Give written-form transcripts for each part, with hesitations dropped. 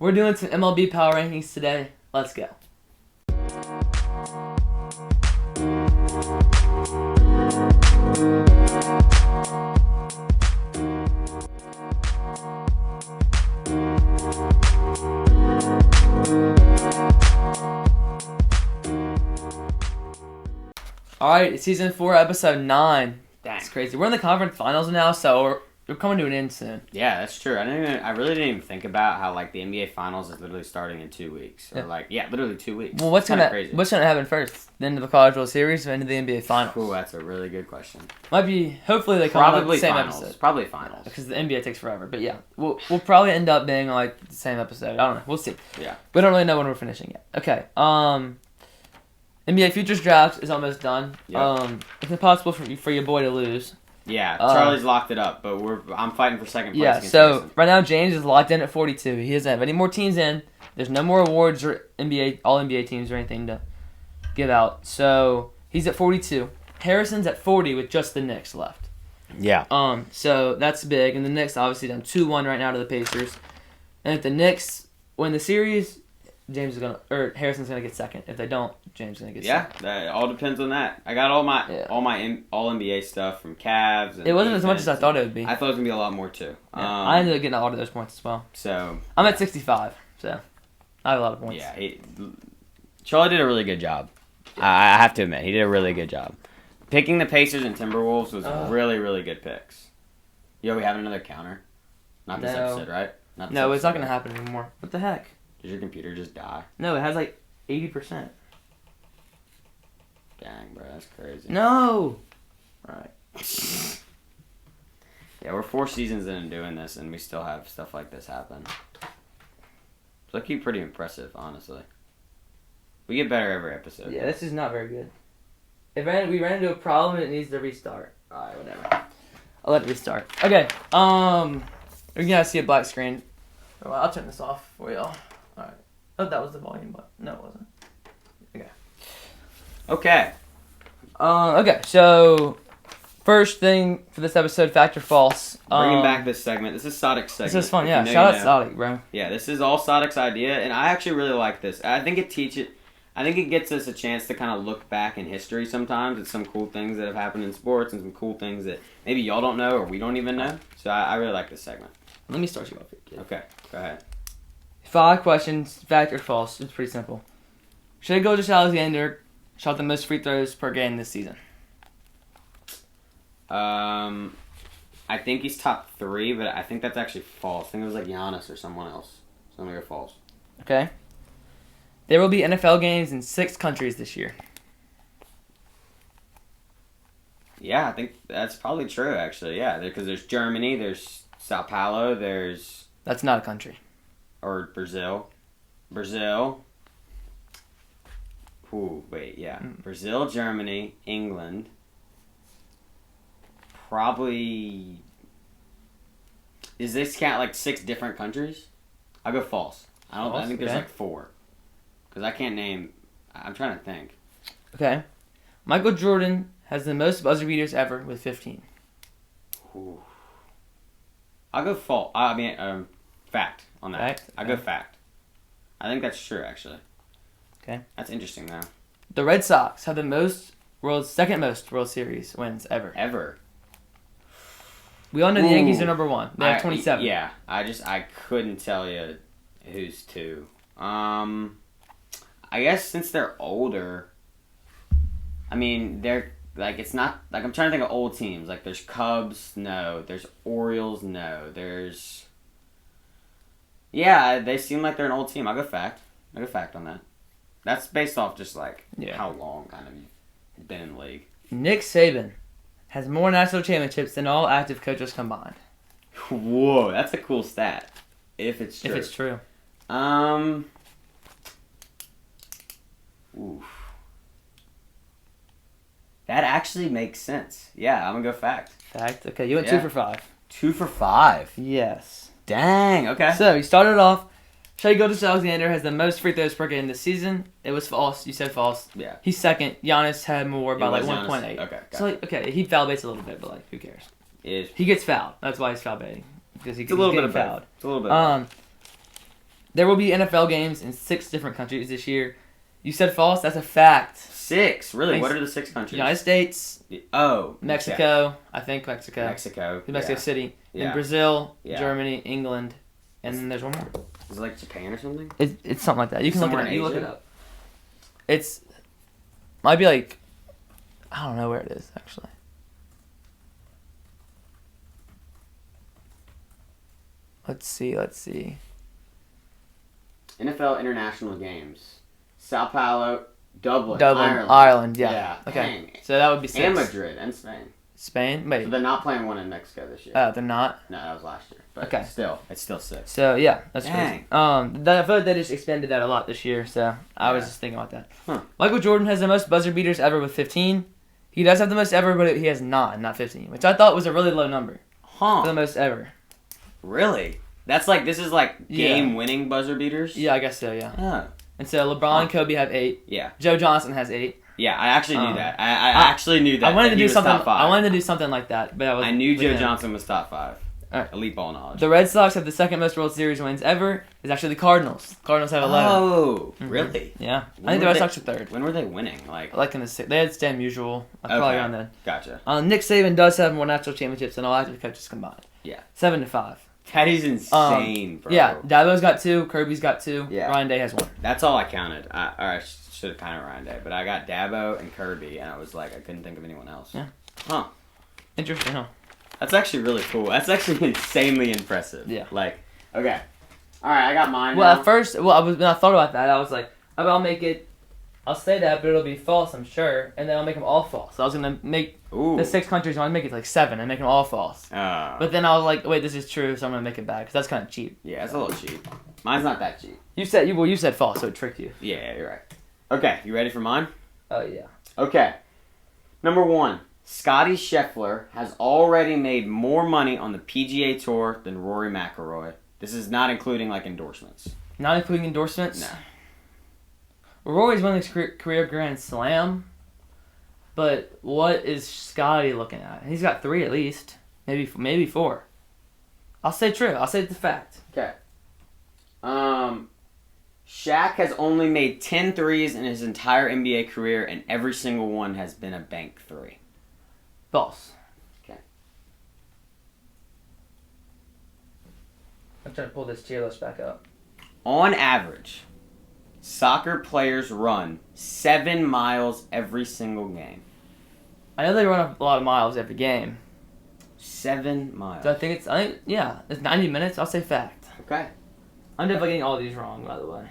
We're doing some MLB Power Rankings today. Let's go. Alright, Season 4, Episode 9. Dang. It's crazy. We're in the conference finals now, so we're coming to an end soon. Yeah, that's true. I really didn't even think about how like the NBA Finals is literally starting in 2 weeks, or literally 2 weeks. Well, what's gonna crazy. happen first? The end of the College World Series or end of the NBA Finals? Ooh, that's a really good question. Might be. Hopefully they come out like the same finals. episode. Probably finals. Because the NBA takes forever. But yeah, we'll probably end up being like the same episode. I don't know. We'll see. Yeah. We don't really know when we're finishing yet. Okay. NBA Futures Draft is almost done. Yep. It's impossible for your boy to lose. Yeah, Charlie's locked it up, but I'm fighting for second place. Yeah, so Jason. right now James is locked in at 42. He doesn't have any more teams in. There's no more awards or all NBA teams or anything to give out. So he's at 42. Harrison's at 40 with just the Knicks left. Yeah. So that's big, and the Knicks obviously down 2-1 right now to the Pacers. And if the Knicks win the series, Harrison's gonna get second. If they don't, James is gonna get second. Yeah, that all depends on that. I got all my all NBA stuff from Cavs. And it wasn't as much as I thought it would be. I thought it was gonna be a lot more too. Yeah, I ended up getting a lot of those points as well. So I'm at 65. So I have a lot of points. Yeah, Charlie did a really good job. I have to admit, he did a really good job. Picking the Pacers and Timberwolves was really, really good picks. Yo, we have another counter. Not this episode, right? No, it's not gonna happen anymore. What the heck? Did your computer just die? No, it has like 80%. Dang, bro, that's crazy. No! Alright. Yeah, we're 4 seasons in doing this, and we still have stuff like this happen. So I keep pretty impressive, honestly. We get better every episode. Yeah, this is not very good. We ran into a problem and it needs to restart. Alright, whatever. I'll let it restart. Okay, you're gonna see a black screen. Oh, I'll turn this off for y'all. Alright. Oh, that was the volume button. No, it wasn't. Okay. Okay, so first thing for this episode, fact or false. Bringing back this segment. This is Sadik's segment. This is fun, yeah. Shout out Sadik, bro. Yeah, this is all Sadik's idea, and I actually really like this. I think it gets us a chance to kind of look back in history sometimes at some cool things that have happened in sports and some cool things that maybe y'all don't know or we don't even know. So I really like this segment. Let me start you off here, kid. Okay, go ahead. 5 questions, fact or false. It's pretty simple. Shai Gilgeous-Alexander shot the most free throws per game this season? I think he's top 3, but I think that's actually false. I think it was like Giannis or someone else. So I'm going to go false. Okay. There will be NFL games in 6 countries this year. Yeah, I think that's probably true, actually. Yeah, because there's Germany, there's Sao Paulo, there's... That's not a country. Or Brazil. Brazil. Ooh, wait, yeah. Brazil, Germany, England. Probably... Is this count like 6 different countries? I'll go false. I think there's like 4. Because I can't name... I'm trying to think. Okay. Michael Jordan has the most buzzer beaters ever with 15. Ooh. I'll go false. Fact on that. Fact? I'll go fact. I think that's true, actually. Okay. That's interesting, though. The Red Sox have the second most World Series wins ever. Ever. We all know the Yankees are number 1. They have 27. Yeah. I couldn't tell you who's 2. I guess since they're older, I mean, they're, like, it's not, like, I'm trying to think of old teams. Like, there's Cubs, no. There's Orioles, no. There's, yeah, they seem like they're an old team. I'll go fact. I'll go fact on that. That's based off just, like, how long, kind of, you've been in the league. Nick Saban has more national championships than all active coaches combined. Whoa, that's a cool stat. If it's true. If it's true. Oof. That actually makes sense. Yeah, I'm gonna go fact. Fact? Okay, you went 2 for 5. 2 for 5? Yes. Dang, okay. So, you started off, Shai Gilgeous-Alexander has the most free throws per game this season. It was false. You said false. Yeah. He's second. Giannis had more by like 1.8. Okay, so, like, okay, he foul baits a little bit, but, like, who cares? He gets fouled. That's why he's foul baiting. Because he's a little bit of fouled. It's a little bit of There will be NFL games in 6 different countries this year. You said false. That's a fact. 6? Really? Thanks. What are the 6 countries? United States, Oh. Mexico. I think Mexico. Mexico. Mexico Yeah. City. Yeah. And Brazil, Yeah. Germany, England, and then there's one more. Is it like Japan or something? It's something like that. You can look it Somewhere up. in You look Asia? it up. It's might be like I don't know where it is actually. Let's see. NFL International Games. Sao Paulo, Dublin, Ireland. Yeah. Okay. Dang. So that would be 6. And Madrid and Spain. Spain. So Wait. they're not playing one in Mexico this year. They're not. No, that was last year. But Okay. still, it's still 6. So yeah, that's Dang. crazy. I feel like they just expanded that a lot this year. So I was Yeah. just thinking about that. Huh. Michael Jordan has the most buzzer beaters ever with 15. He does have the most ever, but he has not 15, which I thought was a really low number for the Huh? most ever. Really? This is like game-winning buzzer beaters? Yeah, I guess so. Yeah. Oh. And so LeBron and Kobe have 8. Yeah. Joe Johnson has 8. Yeah, I actually knew that. I I- actually knew that. I wanted that to he do was something. Top 5. I wanted to do something like that, but I knew Joe yeah. Johnson was top 5. Alright. Elite ball knowledge. The Red Sox have the second most World Series wins ever. It's actually the Cardinals. Cardinals have 11. Oh, Mhm. really? Yeah, When I think the were Red they- Sox are third. When were they winning? Like in the they had Stan Musial. Probably Okay. around then. Gotcha. Nick Saban does have more national championships than all active coaches combined. Yeah. 7-5. That is insane, bro. Yeah, Dabo's got 2. Kirby's got 2. Yeah. Ryan Day has 1. That's all I counted. I should have counted Ryan Day, but I got Dabo and Kirby, and I was like, I couldn't think of anyone else. Yeah. Huh. Interesting, huh? That's actually really cool. That's actually insanely impressive. Yeah. Like, okay. All right, I got mine Well, now. at first, when I thought about that, I was like, I'll make it. I'll say that, but it'll be false, I'm sure, and then I'll make them all false. So I was gonna make Ooh. the 6 countries. I want to make it like 7 and make them all false. But then I was like, wait, this is true, so I'm gonna make it bad because that's kind of cheap. Yeah, it's a little cheap. Mine's not that cheap. You said false, so it tricked you. Yeah, you're right. Okay, you ready for mine? Oh yeah. Okay. Number 1. Scotty Scheffler has already made more money on the PGA Tour than Rory McIlroy. This is not including, like, endorsements. Not including endorsements. No. Rory's won his career Grand Slam, but what is Scotty looking at? He's got 3 at least, maybe 4. I'll say true. I'll say the fact. Okay. Shaq has only made 10 threes in his entire NBA career, and every single one has been a bank 3. False. Okay. I'm trying to pull this tier list back up. On average, soccer players run 7 miles every single game. I know they run a lot of miles every game. 7 miles. So I think it's 90 minutes. I'll say fact. Okay. I'm definitely getting all these wrong, by the way.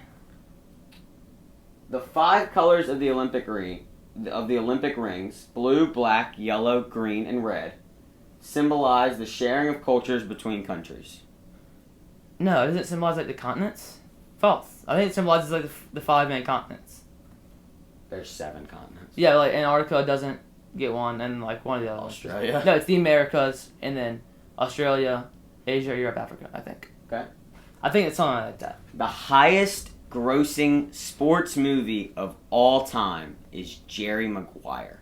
The 5 colors of the Olympic rings, blue, black, yellow, green, and red, symbolize the sharing of cultures between countries. No, doesn't it symbolize like the continents? False. I think it symbolizes like the 5 main continents. There's 7 continents. Yeah, like Antarctica doesn't get one, and like one of the other ones. Australia. No, it's the Americas, and then Australia, Asia, Europe, Africa. I think. Okay. I think it's something like that. The highest grossing sports movie of all time is Jerry Maguire.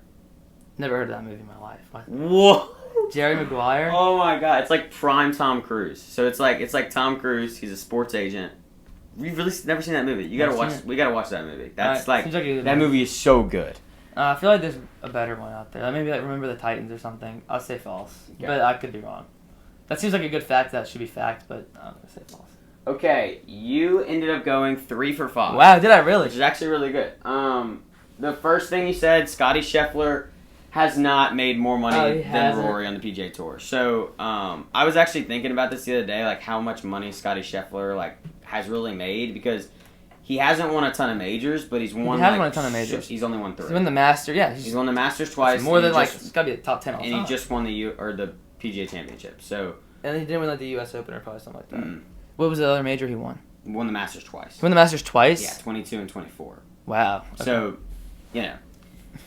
Never heard of that movie in my life. What? Whoa! Jerry Maguire. Oh my god, it's like prime Tom Cruise. So it's like Tom Cruise, he's a sports agent. We've really never seen that movie. You gotta Never watch. seen it. We gotta watch that movie. That's Alright, seems like a good that movie is so good. I feel like there's a better one out there. Like maybe like Remember the Titans or something. I'll say false, Okay. but I could be wrong. That seems like a good fact. That should be fact, but I'm gonna say false. Okay, you ended up going 3 for 5. Wow, did I really? Which is actually really good. The first thing you said, Scotty Scheffler has not made more money than hasn't. Rory on the PGA Tour. So, I was actually thinking about this the other day, like how much money Scotty Scheffler like has really made, because he hasn't won a ton of majors, but he's won. He has like, won a ton of majors. He's only won 3. He's won the Master. Yeah, He's won the Masters twice. more than and like just- it's gotta be the top 10 all and time. he just won the PGA Championship. So, And he didn't win like the U.S. Open or probably something like that. mm, What was the other major he won? won the Masters twice. He won the Masters twice. Yeah, 22 and 24. Wow. Okay. So, you know,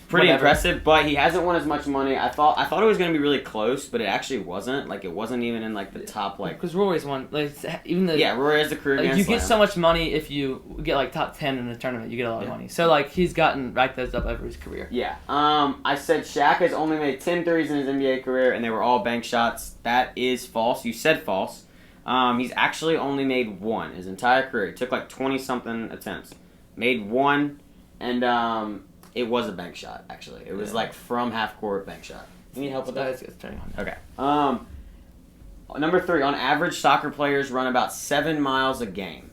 pretty Whatever. impressive. But he hasn't won as much money. I thought it was going to be really close, but it actually wasn't. Like, it wasn't even in like the top like. because Rory's won, like even the Yeah, Rory has the career. like, Grand you get Slam. so much money if you get like top 10 in a tournament. You get a lot of Yeah. money. So like he's gotten racked those up over his career. Yeah. I said Shaq has only made 10 threes in his NBA career, and they were all bank shots. That is false. You said false. He's actually only made one his entire career. He took like 20-something attempts. Made one, and it was a bank shot, actually. It was like from half court bank shot. You need help with that? It's turning on. Okay. Number 3, on average, soccer players run about 7 miles a game.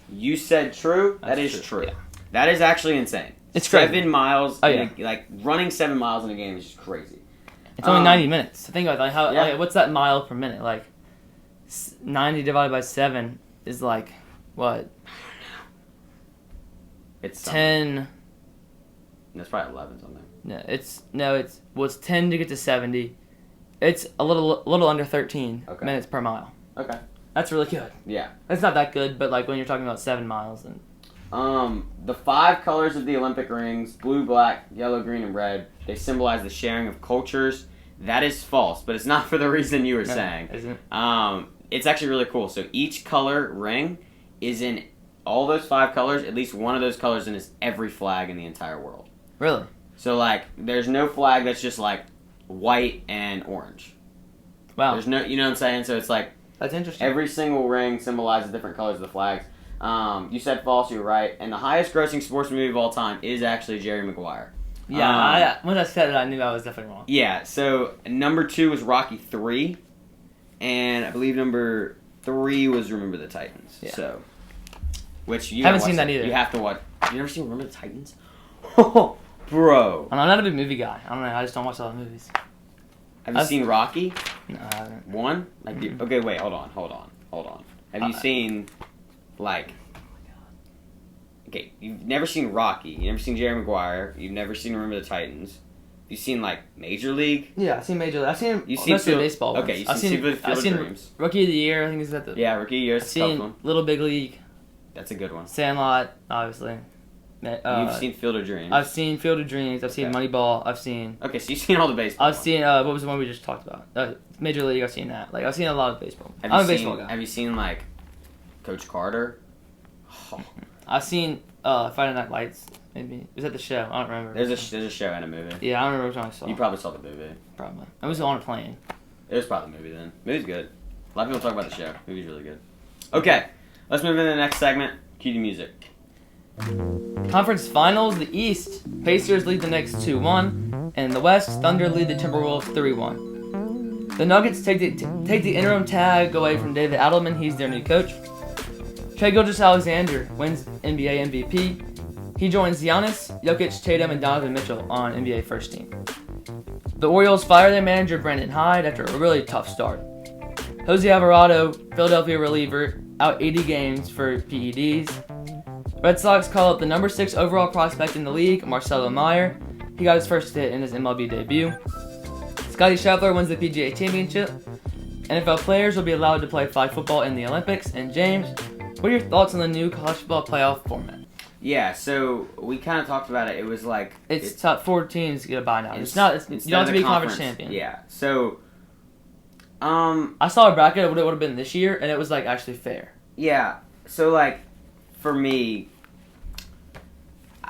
You said true? That is true. Yeah. That is actually insane. It's 7 crazy. miles. Like running 7 miles in a game is just crazy. It's only 90 minutes. So think about it, like Yeah. what's that mile per minute? Like 90 divided by 7 is like what? It's 10. That's probably 11 something. No, it's 10 to get to 70. It's a little under 13 minutes per mile. Okay. That's really good. Yeah. It's not that good, but like when you're talking about 7 miles, then the 5 colors of the Olympic rings, blue, black, yellow, green, and red, they symbolize the sharing of cultures. That is false, but it's not for the reason you were saying. Isn't? It's actually really cool. So each color ring is in all those 5 colors. At least one of those colors in is every flag in the entire world. Really? So like, there's no flag that's just like white and orange. Wow. There's no, you know what I'm saying? So it's like That's interesting. every single ring symbolizes different colors of the flags. You said false, you were right. And the highest grossing sports movie of all time is actually Jerry Maguire. Yeah, when I said it, I knew I was definitely wrong. Yeah, so number 2 was Rocky 3. And I believe number 3 was Remember the Titans. Yeah. So, which you haven't seen that either. You have to watch. You never seen Remember the Titans? Oh, bro. I'm not a big movie guy. I don't know. I just don't watch a lot of movies. Have you seen Rocky? No, I haven't. 1? Like, okay, wait, hold on. Have you seen, like, okay, you've never seen Rocky, you've never seen Jerry Maguire, you've never seen Remember the Titans, you've seen, like, Major League? Yeah, I've seen Major League. I've seen most of the Field, baseball ones. okay, you've seen Field of Dreams. Rookie of the Year, I think is that the... Yeah, Rookie of the Year is I've a tough seen one. Little Big League. That's a good one. Sandlot, obviously. You've seen Field of Dreams. I've seen Field of Dreams. I've seen Moneyball. I've seen... Okay, so you've seen all the baseball I've seen, what was the one we just talked about? Major League, I've seen that. Like, I've seen a lot of baseball. I'm a baseball guy. Have you seen, like, Coach Carter? Oh. I've seen Friday Night Lights, maybe. Was that the show? I don't remember. There's a show and a movie. Yeah, I don't remember which one I saw. You probably saw the movie. Probably. I was on a plane. It was probably the movie then. Movie's good. A lot of people talk about the show. Movie's really good. Okay, let's move into the next segment. Cue the music. Conference Finals, the East. Pacers lead the Knicks 2-1. And in the West, Thunder lead the Timberwolves 3-1. The Nuggets take the interim tag away from David Adelman. He's their new coach. Shai Gilgeous-Alexander wins NBA MVP. He joins Giannis, Jokic, Tatum, and Donovan Mitchell on NBA first team. The Orioles fire their manager Brandon Hyde after a really tough start. Jose Alvarado, Philadelphia reliever, out 80 games for PEDs. Red Sox call up the number 6 overall prospect in the league, Marcelo Meyer. He got his first hit in his MLB debut. Scottie Scheffler wins the PGA Championship. NFL players will be allowed to play flag football in the Olympics. And James, what are your thoughts on the new college football playoff format? Yeah, so we kind of talked about it. It was like it's top 4 teams to get a bye now. You don't have to be conference champion. Yeah. So, I saw a bracket of what it would have been this year, and it was like actually fair. Yeah. So like, for me,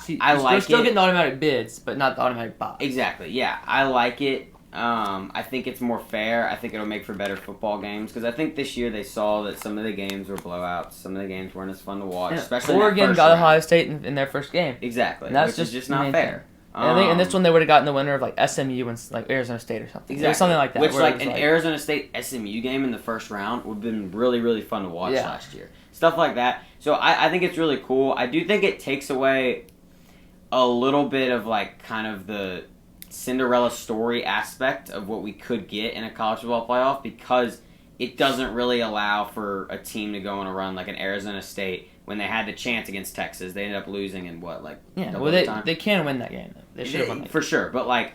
See, I like it. They're still getting automatic bids, but not the automatic bye. Exactly. Yeah, I like it. I think it's more fair. I think it'll make for better football games because I think this year they saw that some of the games were blowouts. Some of the games weren't as fun to watch, especially Oregon in got round. Ohio State in their first game. Exactly, and that's which is just not fair. And I think in this one they would have gotten the winner of like SMU and like Arizona State or something. Exactly, or something like that. Which like an Arizona State SMU game in the first round would have been really really fun to watch last year. Stuff like that. So I think it's really cool. I do think it takes away a little bit of like kind of the Cinderella story aspect of what we could get in a college football playoff because it doesn't really allow for a team to go on a run like an Arizona State when they had the chance against Texas. They ended up losing in what, like they can win that game. They should have won that for sure. But like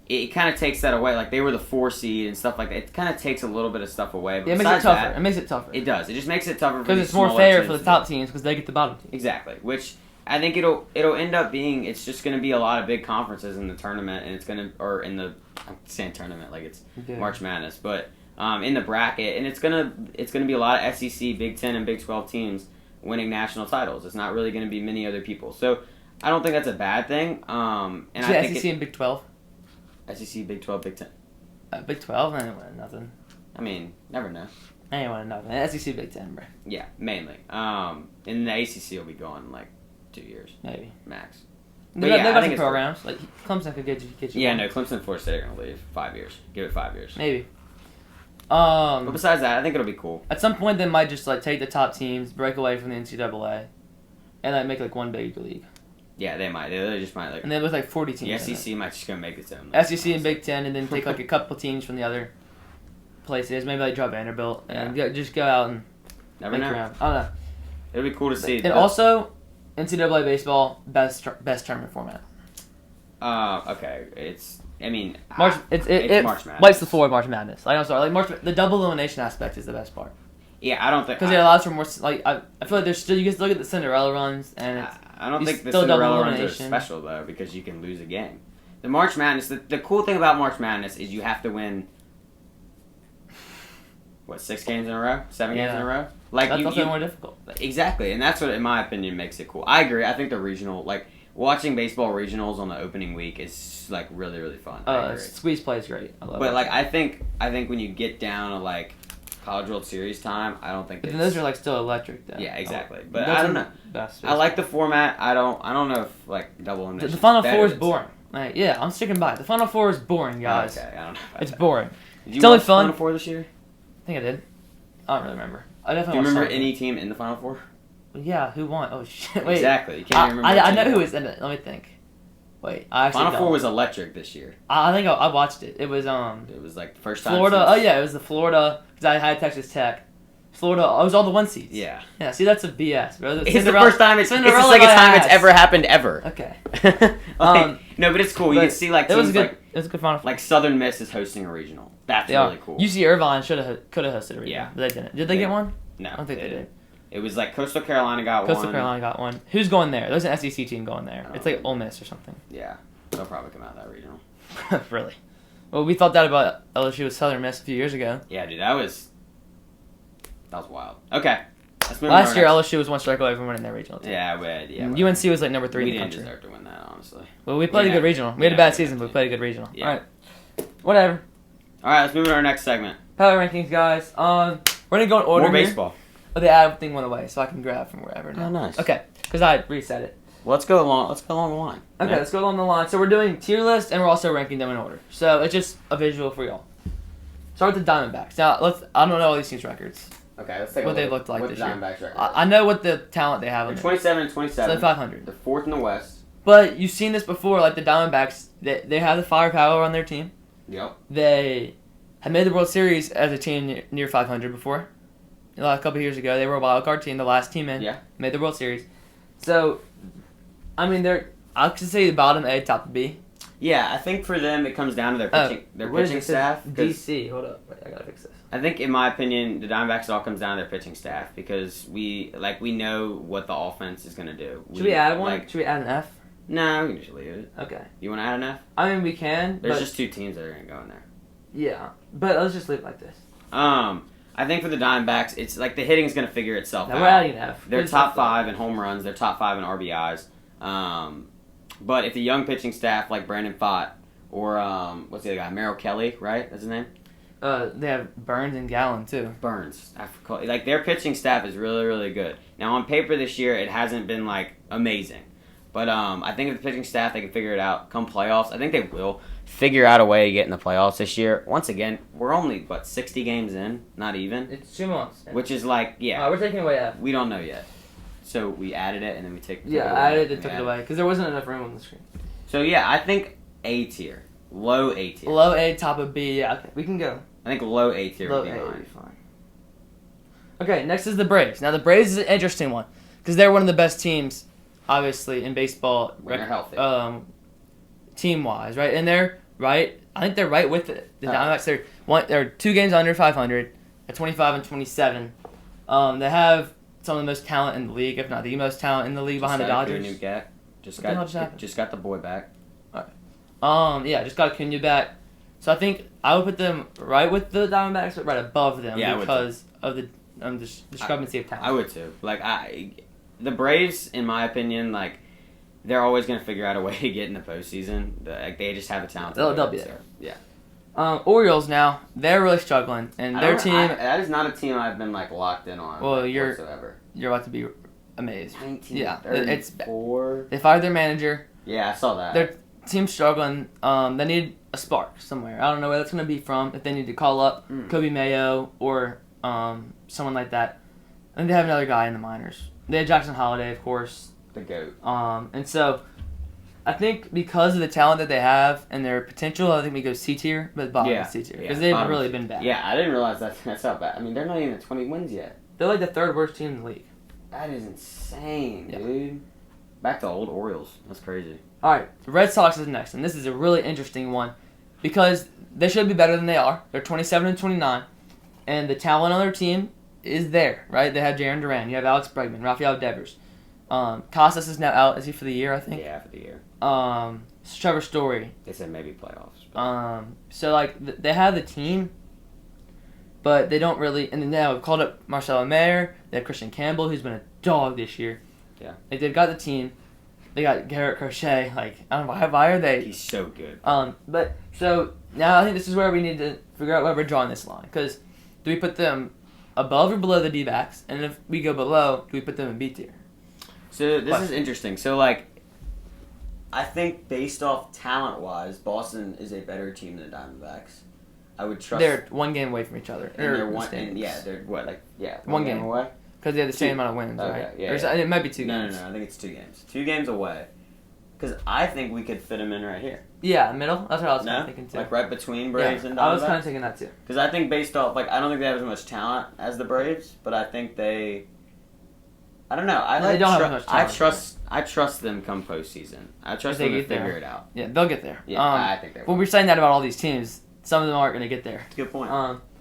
it kind of takes that away. Like they were the 4 seed and stuff like that. It kind of takes a little bit of stuff away. But it makes it tougher. It makes it tougher. It does. It just makes it tougher because it's more fair for the top teams because they get the bottom teams. Exactly. Which I think it'll end up being. It's just going to be a lot of big conferences in the tournament, and it's going to in the I'm saying tournament like it's March Madness, but in the bracket, and it's gonna be a lot of SEC, Big 10, and Big 12 teams winning national titles. It's not really going to be many other people, so I don't think that's a bad thing. And I think SEC and Big 12. SEC, Big 12, Big 10. Big 12, I didn't win nothing. I mean, never know. I ain't want nothing. SEC, Big Ten, bro. Yeah, mainly. And the ACC will be gone in like 2 years, Maybe. max. They yeah, I got think some it's programs. Like Clemson could get you. Yeah, one. no, Clemson and Florida State are gonna leave 5 years. Give it 5 years. Maybe. But besides that, I think it'll be cool. At some point, they might just like take the top teams, break away from the NCAA, and like make like one big league. Yeah, they might. They just might like. And then with like 40 teams. The SEC might just go make its own. SEC and Big Ten, and then take like a couple teams from the other places. Maybe like drop Vanderbilt and just go out and Never know. Around. I don't know. It'll be cool to see. And also, NCAA baseball best tournament format. Okay. It's. I mean, March. it's March Madness. Wipes the floor with March Madness. Like I'm sorry, like the double elimination aspect is the best part. Yeah, I don't think because it allows for more. Like I feel like there's still you can still get the Cinderella runs and it's. I don't think the Cinderella runs are special though because you can lose a game. The March Madness. The cool thing about March Madness is you have to win. What 6 games in a row? 7 games in a row? Like that's also more difficult. Exactly, and that's what, in my opinion, makes it cool. I agree. I think the regional, like watching baseball regionals on the opening week, is like really, really fun. Squeeze play is great. I love but it. like I think when you get down to like College World Series time, I don't think. But then those are like still electric though. Yeah, exactly. But I don't know. I like the format. I don't know if like double elimination. The Final Four is boring. Like, yeah, I'm sticking by it. The Final Four is boring, guys. Okay, I don't know. It's boring. Did you it's only watch fun. Final Four this year? I think I did. I don't really remember. I definitely. Do you remember any team in the Final Four? Yeah, who won? Oh shit! Wait. Exactly. You can't remember. I know who was in it. Let me think. Wait, I actually. Final Four was electric this year. I think I watched it. It was It was like the first time. Florida. Oh yeah, it was the Florida because I had Texas Tech. Florida. It was all the 1 seeds. Yeah. Yeah. See, that's a BS, bro. It's the first time. It's the second time it's ever happened ever. Okay. No, but it's cool. You can see like teams it was a good Final Four. Like Southern Miss is hosting a regional. That's really cool. UC Irvine could have hosted a regional. Yeah. But they didn't. Did they get one? No, I don't think they did. It was like Coastal Carolina got one. Coastal Carolina got one. Who's going there? There's an SEC team going there. It's like Ole Miss or something. Yeah, they'll probably come out of that regional. Really? Well, we thought that about LSU with Southern Miss a few years ago. Yeah, dude, that was wild. Okay, let's move Last year, LSU was 1 strike away from winning their regional team. Yeah, we had, UNC was like number 3 in the country. We didn't deserve to win that, honestly. Well, we played a good regional. We had a bad season, but we played a good regional. Yeah. All right. Whatever. All right, let's move to our next segment. Power rankings, guys. We're gonna go in order. More baseball. Oh, the ad thing went away, so I can grab from wherever now. Oh, nice. Okay, because I reset it. Well, let's go along the line. Okay, let's go along the line. So we're doing tier list, and we're also ranking them in order. So it's just a visual for y'all. Start with the Diamondbacks. Now, I don't know all these teams' records. Okay, let's take what a look they looked like what this the year. Diamondbacks record. I know what the talent they have. They're 27 and 27. So 500. They're 4th in the West. But you've seen this before, like the Diamondbacks. They have the firepower on their team. Yep. They had made the World Series as a team near 500 before. A couple of years ago, they were a wild card team, the last team in. Yeah. Made the World Series. So, I mean, I could say the bottom A, top B. Yeah, I think for them it comes down to their pitching staff. DC, hold up, wait, I gotta fix this. I think, in my opinion, the Diamondbacks it all comes down to their pitching staff because we know what the offense is gonna do. Should we add one? Should we add an F? No, we can just leave it. Okay. You want to add an F? I mean, we can. There's just 2 teams that are gonna go in there. Yeah, but let's just leave it like this. I think for the Diamondbacks, it's like the hitting's gonna figure itself out. We're adding an F. They're top 5 in home runs. They're top 5 in RBIs. But if the young pitching staff like Brandon Pfaadt or what's the other guy? Merrill Kelly, right? That's his name. They have Burns and Gallen too. Burns, like their pitching staff is really, really good. Now on paper this year, it hasn't been like amazing, but I think if the pitching staff they can figure it out come playoffs. I think they will figure out a way to get in the playoffs this year. Once again, we're only 60 games in, not even. It's 2 months, which is like we're taking away F. We don't know yet, so we added it and then we took it away. Added it, took it away because there wasn't enough room on the screen. So yeah, I think A tier, low A tier, low A, top of B. Yeah, okay, we can go. I think low A tier would be fine. Okay, next is the Braves. Now the Braves is an interesting one because they're one of the best teams, obviously in baseball. When they're healthy. Team wise, right? And they're right. I think they're right with it. The Diamondbacks. They're 2 games under 500 at 25 and 27. They have some of the most talent in the league, if not the most talent in the league behind the Dodgers. Just got the boy back. All right. Just got Acuna back. So I think I would put them right with the Diamondbacks, but right above them because of the discrepancy of talent. I would too. The Braves, in my opinion, they're always going to figure out a way to get in the postseason. They just have a talent. They'll be there. Yeah. Orioles now, they're really struggling, and their team. That is not a team I've been like locked in on. Well, whatsoever. You're about to be amazed. 19, Yeah, 34. They fired their manager. Yeah, I saw that. Their team's struggling. They need a spark somewhere. I don't know where that's gonna be from. If they need to call up Kobe Mayo or someone like that, and they have another guy in the minors. They have Jackson Holiday, of course. The GOAT. And so, I think because of the talent that they have and their potential, I think we go C tier, but bottom of C tier because they've really been bad. Yeah, I didn't realize that's how bad. I mean, they're not even at 20 wins yet. They're like the third worst team in the league. That is insane, dude. Back to old Orioles. That's crazy. All right, the Red Sox is next, and this is a really interesting one because they should be better than they are. They're 27 and 29, and the talent on their team is there, right? They have Jarren Duran, you have Alex Bregman, Rafael Devers. Casas is now out. Is he for the year, I think? Yeah, for the year. Trevor Story. They said maybe playoffs. So, like, they have the team, but they don't really... And then now we've called up Marcelo Mayer. They have Christian Campbell, who's been a dog this year. Yeah. Like, they've got the team. They got Garrett Crochet. Like, I don't know, why are they... He's so good. But, so, now I think this is where we need to figure out where we're drawing this line. Because do we put them above or below the D-backs? And if we go below, do we put them in B tier? So, this is interesting. So, like, I think based off talent-wise, Boston is a better team than the Diamondbacks. I would trust... They're one game away from each other. And they're one game away? Because they have the same amount of wins, okay, right? Yeah. It might be 2 games. No, I think it's 2 games. 2 games away. Because I think we could fit them in right here. Yeah, middle? That's what I was kind of thinking, too. Like right between Braves and Diamondbacks? I was kind of thinking that, too. Because I think based off... Like, I don't think they have as much talent as the Braves, but I think they... I don't know. They don't have as much talent. I trust them come postseason. I trust them to figure it out. Yeah, they'll get there. Yeah, I think they will. Well, we're saying that about all these teams. Some of them aren't going to get there. That's a good point.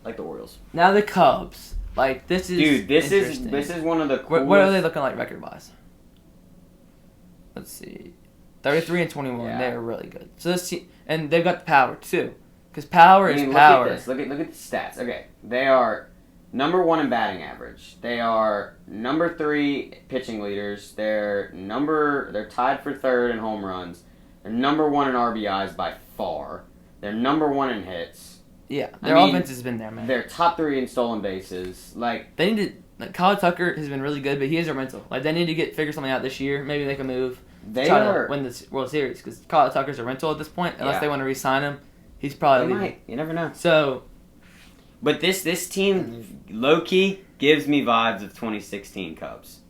Like the Orioles. Now the Cubs. Like, this is this is one of the coolest... What are they looking like record-wise? Let's see. 33 and 21. Yeah. They're really good. So this team, and they've got the power, too. Because power is power. Look at this. Look at the stats. Okay. They are... number 1 in batting average. They are number 3 pitching leaders. They're tied for 3rd in home runs. They're number 1 in RBIs by far. They're number 1 in hits. Yeah, their offense has been there, man. They're top 3 in stolen bases. Like, they need to. Like, Kyle Tucker has been really good, but he is a rental. Like, they need to figure something out this year. Maybe make a move. To win this World Series because Kyle Tucker's a rental at this point. Unless they want to re-sign him, he's probably leaving. Might. You never know. So. But this team, low-key, gives me vibes of 2016 Cubs.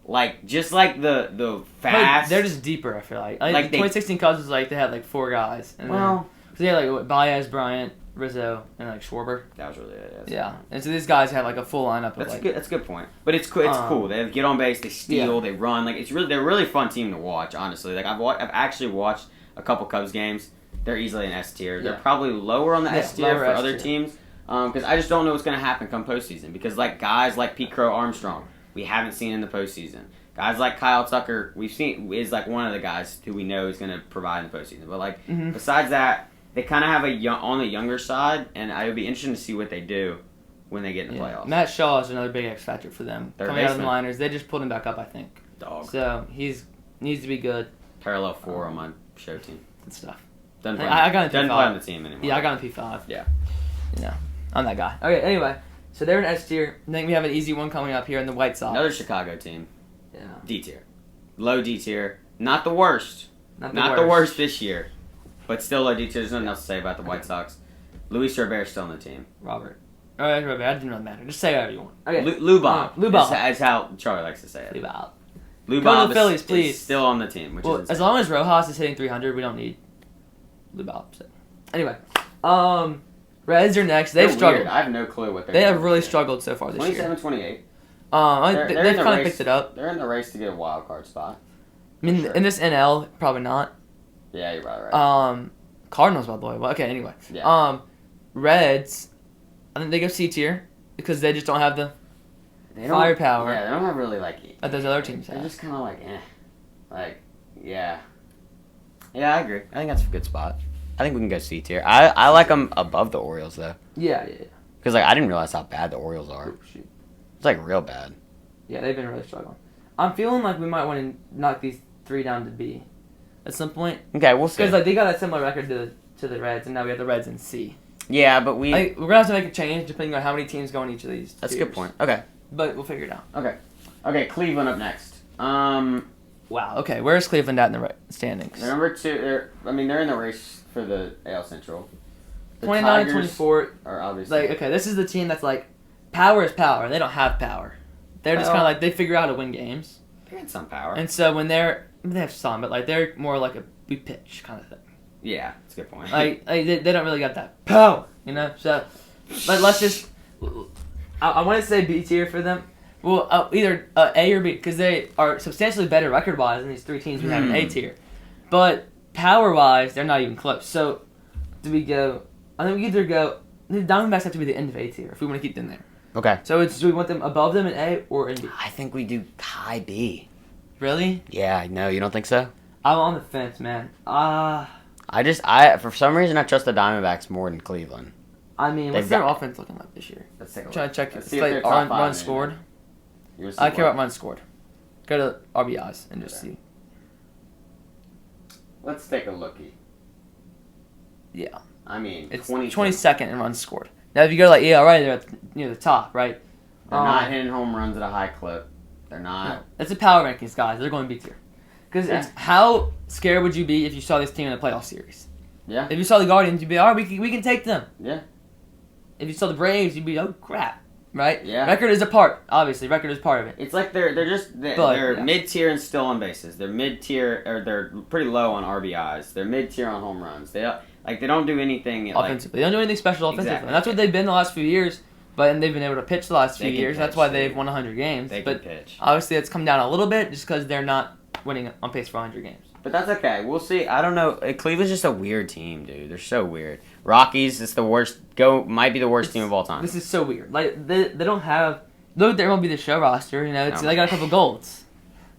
Like, just like the fast... They're just deeper, I feel like. Like 2016 Cubs was like, they had like 4 guys. And so they had like Baez, Bryant, Rizzo, and like Schwarber. That was really it. Yeah. And so these guys have like a full lineup of That's a good point. But it's cool. They get on base, they steal, they run. Like, they're a really fun team to watch, honestly. Like, I've actually watched a couple Cubs games. They're easily an S tier. They're probably lower on the S tier for other teams. Because I just don't know what's going to happen come postseason. Because like guys like Pete Crow Armstrong, we haven't seen in the postseason. Guys like Kyle Tucker, we've seen is like one of the guys who we know is going to provide in the postseason. But like besides that, they kind of have on the younger side, and it would be interesting to see what they do when they get in the playoffs. Matt Shaw is another big X factor for them. Coming out of the minors, they just pulled him back up, I think. Dog. So he's needs to be good. Parallel 4 on my show team. Good stuff. Doesn't play on the team anymore. Yeah, I got him P5. Yeah. You know, I'm that guy. Okay, anyway, so they're in S tier. I think we have an easy one coming up here in the White Sox. Another Chicago team. Yeah. D tier. Low D tier. Not the worst. Not the worst this year. But still low D tier. There's nothing else to say about the White Sox. Luis Robert's still on the team. Robert. All right, Robert. That didn't really matter. Just say whatever you want. Okay. Lou Bob. Lou Bob. That's how Charlie likes to say it. Lou Bob. Lou Bob Phillies, please. Is still on the team. Which is as long as Rojas is hitting 300, we don't need Lou Bob. So. Anyway, Reds are next. They've struggled. Weird. I have no clue what they're doing. They have really struggled so far this year. 27-28. They've kind of picked it up. They're in the race to get a wild card spot. I mean, in this NL, probably not. Yeah, you're probably right. Cardinals, by the way. Well, okay, anyway. Yeah. Reds, I think they go C tier because they just don't have the firepower. Yeah, they don't have really, like... that those other teams have. They're just kind of like, eh. Like, yeah. Yeah, I agree. I think that's a good spot. I think we can go C tier. I like them above the Orioles, though. Yeah. Because, like, I didn't realize how bad the Orioles are. Oh, shoot. It's, like, real bad. Yeah, they've been really struggling. I'm feeling like we might want to knock these 3 down to B at some point. Okay, we'll see. Because, like, they got a similar record to the Reds, and now we have the Reds in C. Yeah, but we. Like, we're gonna have to make a change depending on how many teams go in each of these. That's a tiers. good point. Okay. But we'll figure it out. Okay. Cleveland up next. Wow. Okay, where's Cleveland at in the standings? They're number 2. They're in the race for the AL Central. The 29, Tigers 24. are obviously. Like, okay, this is the team that's like, power is power. They don't have power. They're just kind of like, they figure out how to win games. They had some power. And so when they have some, but like they're more like a we pitch kind of thing. Yeah, that's a good point. Like they don't really got that power, you know. So, but let's just. I want to say B tier for them. Well, either A or B because they are substantially better record wise than these 3 teams we have in A tier, but power wise they're not even close. So, do we go? I think we either go. The Diamondbacks have to be the end of A tier if we want to keep them there. Okay. So do we want them above them in A or in B? I think we do high B. Really? Yeah, I know. You don't think so? I'm on the fence, man. For some reason, I trust the Diamondbacks more than Cleveland. I mean, what's their offense looking like this year? Let's take a I'm look. trying to check Let's it. see It's if like they're top 5 runs in scored. You'll see I care what- about runs scored. Go to RBIs and just see. Let's take a lookie. Yeah. I mean, It's 22. 22nd in runs scored. Now, if you go to like ERA, they're at near the top, right? They're not hitting home runs at a high clip. They're not. No, it's a power rankings, guys. They're going B tier. Because Yeah. it's how scared would you be if you saw this team in a playoff series? Yeah. If you saw the Guardians, you'd be, all right, we can take them. Yeah. If you saw the Braves, you'd be, oh crap, right? Yeah. Record is a part, obviously. Record is part of it. It's like they're yeah. mid tier and still on bases. They're mid tier or they're pretty low on RBIs. They're mid tier on home runs. They don't do anything Offensively, they don't do anything special offensively. Exactly. And that's what they've been the last few years. But they've been able to pitch the last few They can years. That's pitch, why too. they've won 100 games. They but can pitch. obviously, it's come down a little bit just because they're not winning on pace for 100 games. But that's okay. We'll see. I don't know. Cleveland's just a weird team, dude. They're so weird. Rockies is the worst. Might be the worst team of all time. This is so weird. Like they don't have. Look at their MLB The Show roster. You know, Oh they got a couple golds.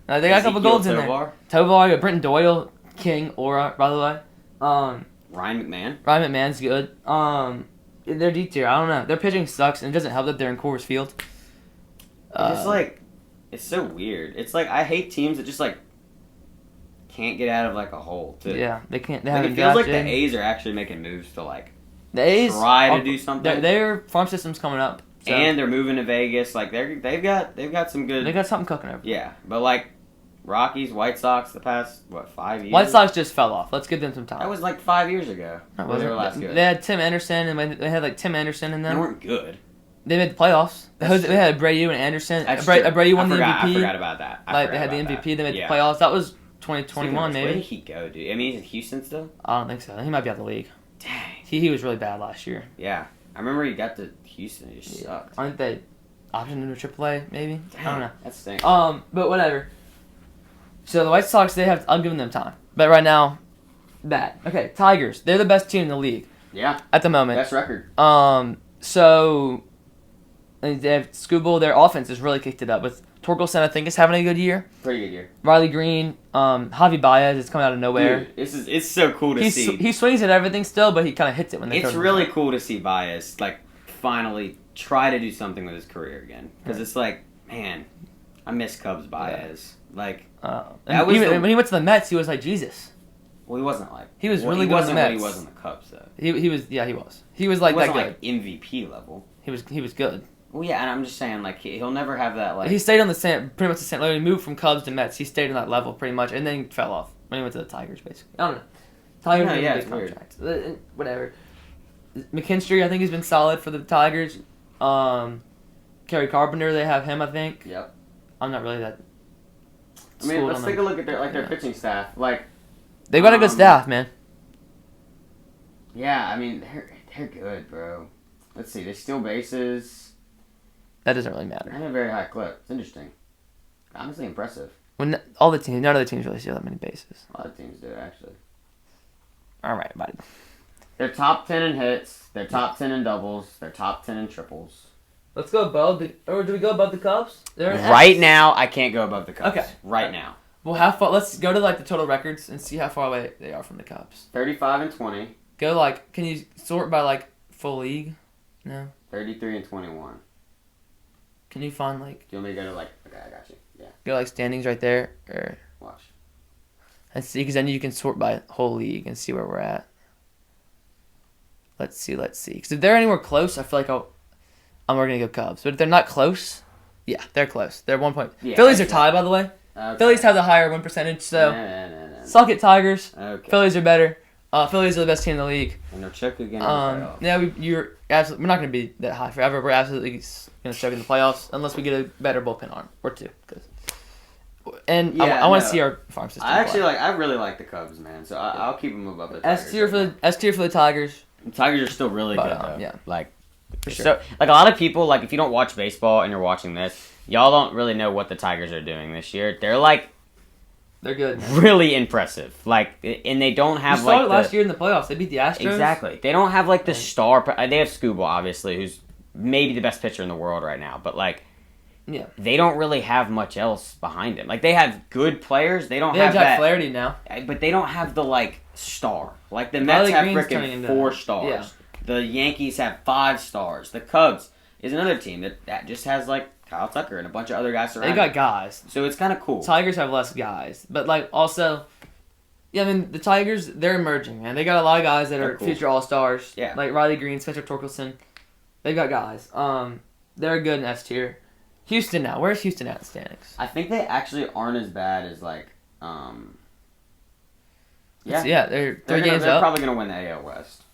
They got a couple golds in there. Tovar, you got Brenton Doyle, King, Aura, by the way. Ryan McMahon. Ryan McMahon's good. They're D tier. I don't know. Their pitching sucks, and it doesn't help that they're in Coors Field. It's so weird. It's like I hate teams that just like can't get out of like a hole. Yeah, they can't. They Like, haven't it feels like drafted. the A's are actually making moves to like The A's try to do something. Their farm system's coming up, so And they're moving to Vegas. Like they've got some good. they got something cooking over. Yeah, but like Rockies, White Sox, the past 5 years. White Sox just fell off. Let's give them some time. That was like 5 years ago. That when they were wasn't- last good. They had Tim Anderson, and they had like Tim Anderson in They them. weren't good. They made the playoffs. That's They had Abreu and Anderson. That's true. Abreu won I the forgot, MVP. I forgot about that. Like they had the MVP. They made Yeah. the playoffs. That was Speaking 2021 of which, Where maybe. did he go, dude? I mean, he's in Houston still. I don't think so. He might be out of the league. Dang. He was really bad last year. Yeah, I remember he got to Houston. It just sucked. Aren't they optioned into AAA maybe? I don't know. That stinks. But whatever. So the White Sox, I'm giving them time. But right now, bad. Okay, Tigers. They're the best team in the league Yeah, at the moment. best record. So and they have Scooble. Their offense has really kicked it up with Torkelson. I think is having a good year. Pretty good year. Riley Green, Javi Baez is coming out of nowhere. Dude, it's so cool to see. He swings at everything still, but he kind of hits it when they. It's throw him really the cool to see Baez like finally try to do something with his career again. Because it's like, man, I miss Cubs Baez. Like, and when he went to the Mets, he was like Jesus. well, he wasn't like He was really he good with the wasn't what he Mets. was in the Cubs though. He was he was. He was like He that wasn't good. like MVP level. He was good. Well, yeah, and I'm just saying like he'll never have that like. He stayed on pretty much the same. Like, he moved from Cubs to Mets. He stayed on that level pretty much, and then fell off when he went to the Tigers. Basically, I don't know. Tigers No, gave yeah, him a it's big weird. contract. Whatever. McKinstry, I think he's been solid for the Tigers. Kerry Carpenter, they have him. I think. Yep. I'm not really that. I mean, schooled let's on take a them. look at their pitching staff. Like, They've got a good staff, man. yeah, I mean they're good, bro. Let's see, they steal bases. That doesn't really They matter. have a very high clip. It's interesting. Honestly, impressive. When none of the teams really steal that many bases. A lot of teams do actually. All right, buddy. They're top 10 in hits. They're top 10 in doubles. They're top 10 in triples. Let's go above or do we go above the Cubs? They're in Right X. now, I can't go above the Cubs. Okay. Right now. Well, how far? Let's go to like the total records and see how far away they are from the Cubs. 35 and 20. Go like, can you sort by like full league? No. 33 and 21. Can you find like Do you want me to go to like? Okay, I got you. Yeah. go like standings right there or Watch. let's see because then you can sort by whole league and see where we're at. Let's see. Because if they're anywhere close, I feel like we're gonna go Cubs. But if they're not close, yeah, they're close. They're 1 point. Yeah, Phillies are tied, by the way. Okay. Phillies have the higher win percentage, so No. suck it, Tigers. Okay. Phillies are better. Phillies are the best team in the league. And they're choking again in the playoffs. Yeah, we're not gonna be that high forever. We're absolutely gonna choke in the playoffs unless we get a better bullpen arm or two. And I want to see our farm system. I really like the Cubs, man. So I'll keep them above the Tigers. S tier for the Tigers. The Tigers are still really good, though. Yeah, like for sure. So, like a lot of people, like if you don't watch baseball and you're watching this, y'all don't really know what the Tigers are doing this year. They're good. Really impressive. Like, and they don't have you saw it last year in the playoffs. They beat the Astros. Exactly. They don't have like the star. They have Scooba, obviously, who's maybe the best pitcher in the world right now. But like, yeah, they don't really have much else behind him. Like, they have good players. They have Jack that Flaherty now, but they don't have the like star. Like the Mets have freaking 4 stars. Yeah. The Yankees have 5 stars. The Cubs is another team that just has like Kyle Tucker and a bunch of other guys around. They got guys. So it's kind of cool. Tigers have less guys, but like also, yeah, I mean the Tigers, they're emerging, man. They got a lot of guys that are cool. future all-stars. Yeah. Like Riley Green, Spencer Torkelson. They've got guys. They're good in S tier. Houston now. Where's Houston at in the standings? I think they actually aren't as bad as like Yeah, they're 3 games they're up. probably gonna win the AL West.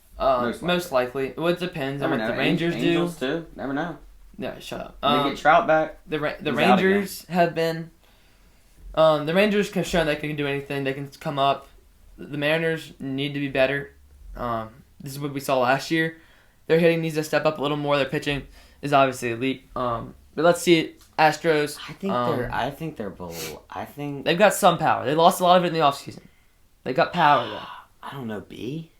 Most likely. Well, it depends on what the Rangers Angels do. too. Never know. No, shut up. They get Trout back. The Rangers have been. The Rangers have shown they can do anything. They can come up. The Mariners need to be better. This is what we saw last year. Their hitting needs to step up a little more. Their pitching is obviously elite. But let's see it. Astros. I think they're below. I think they've got some power. They lost a lot of it in the offseason. They got power though. I don't know. B.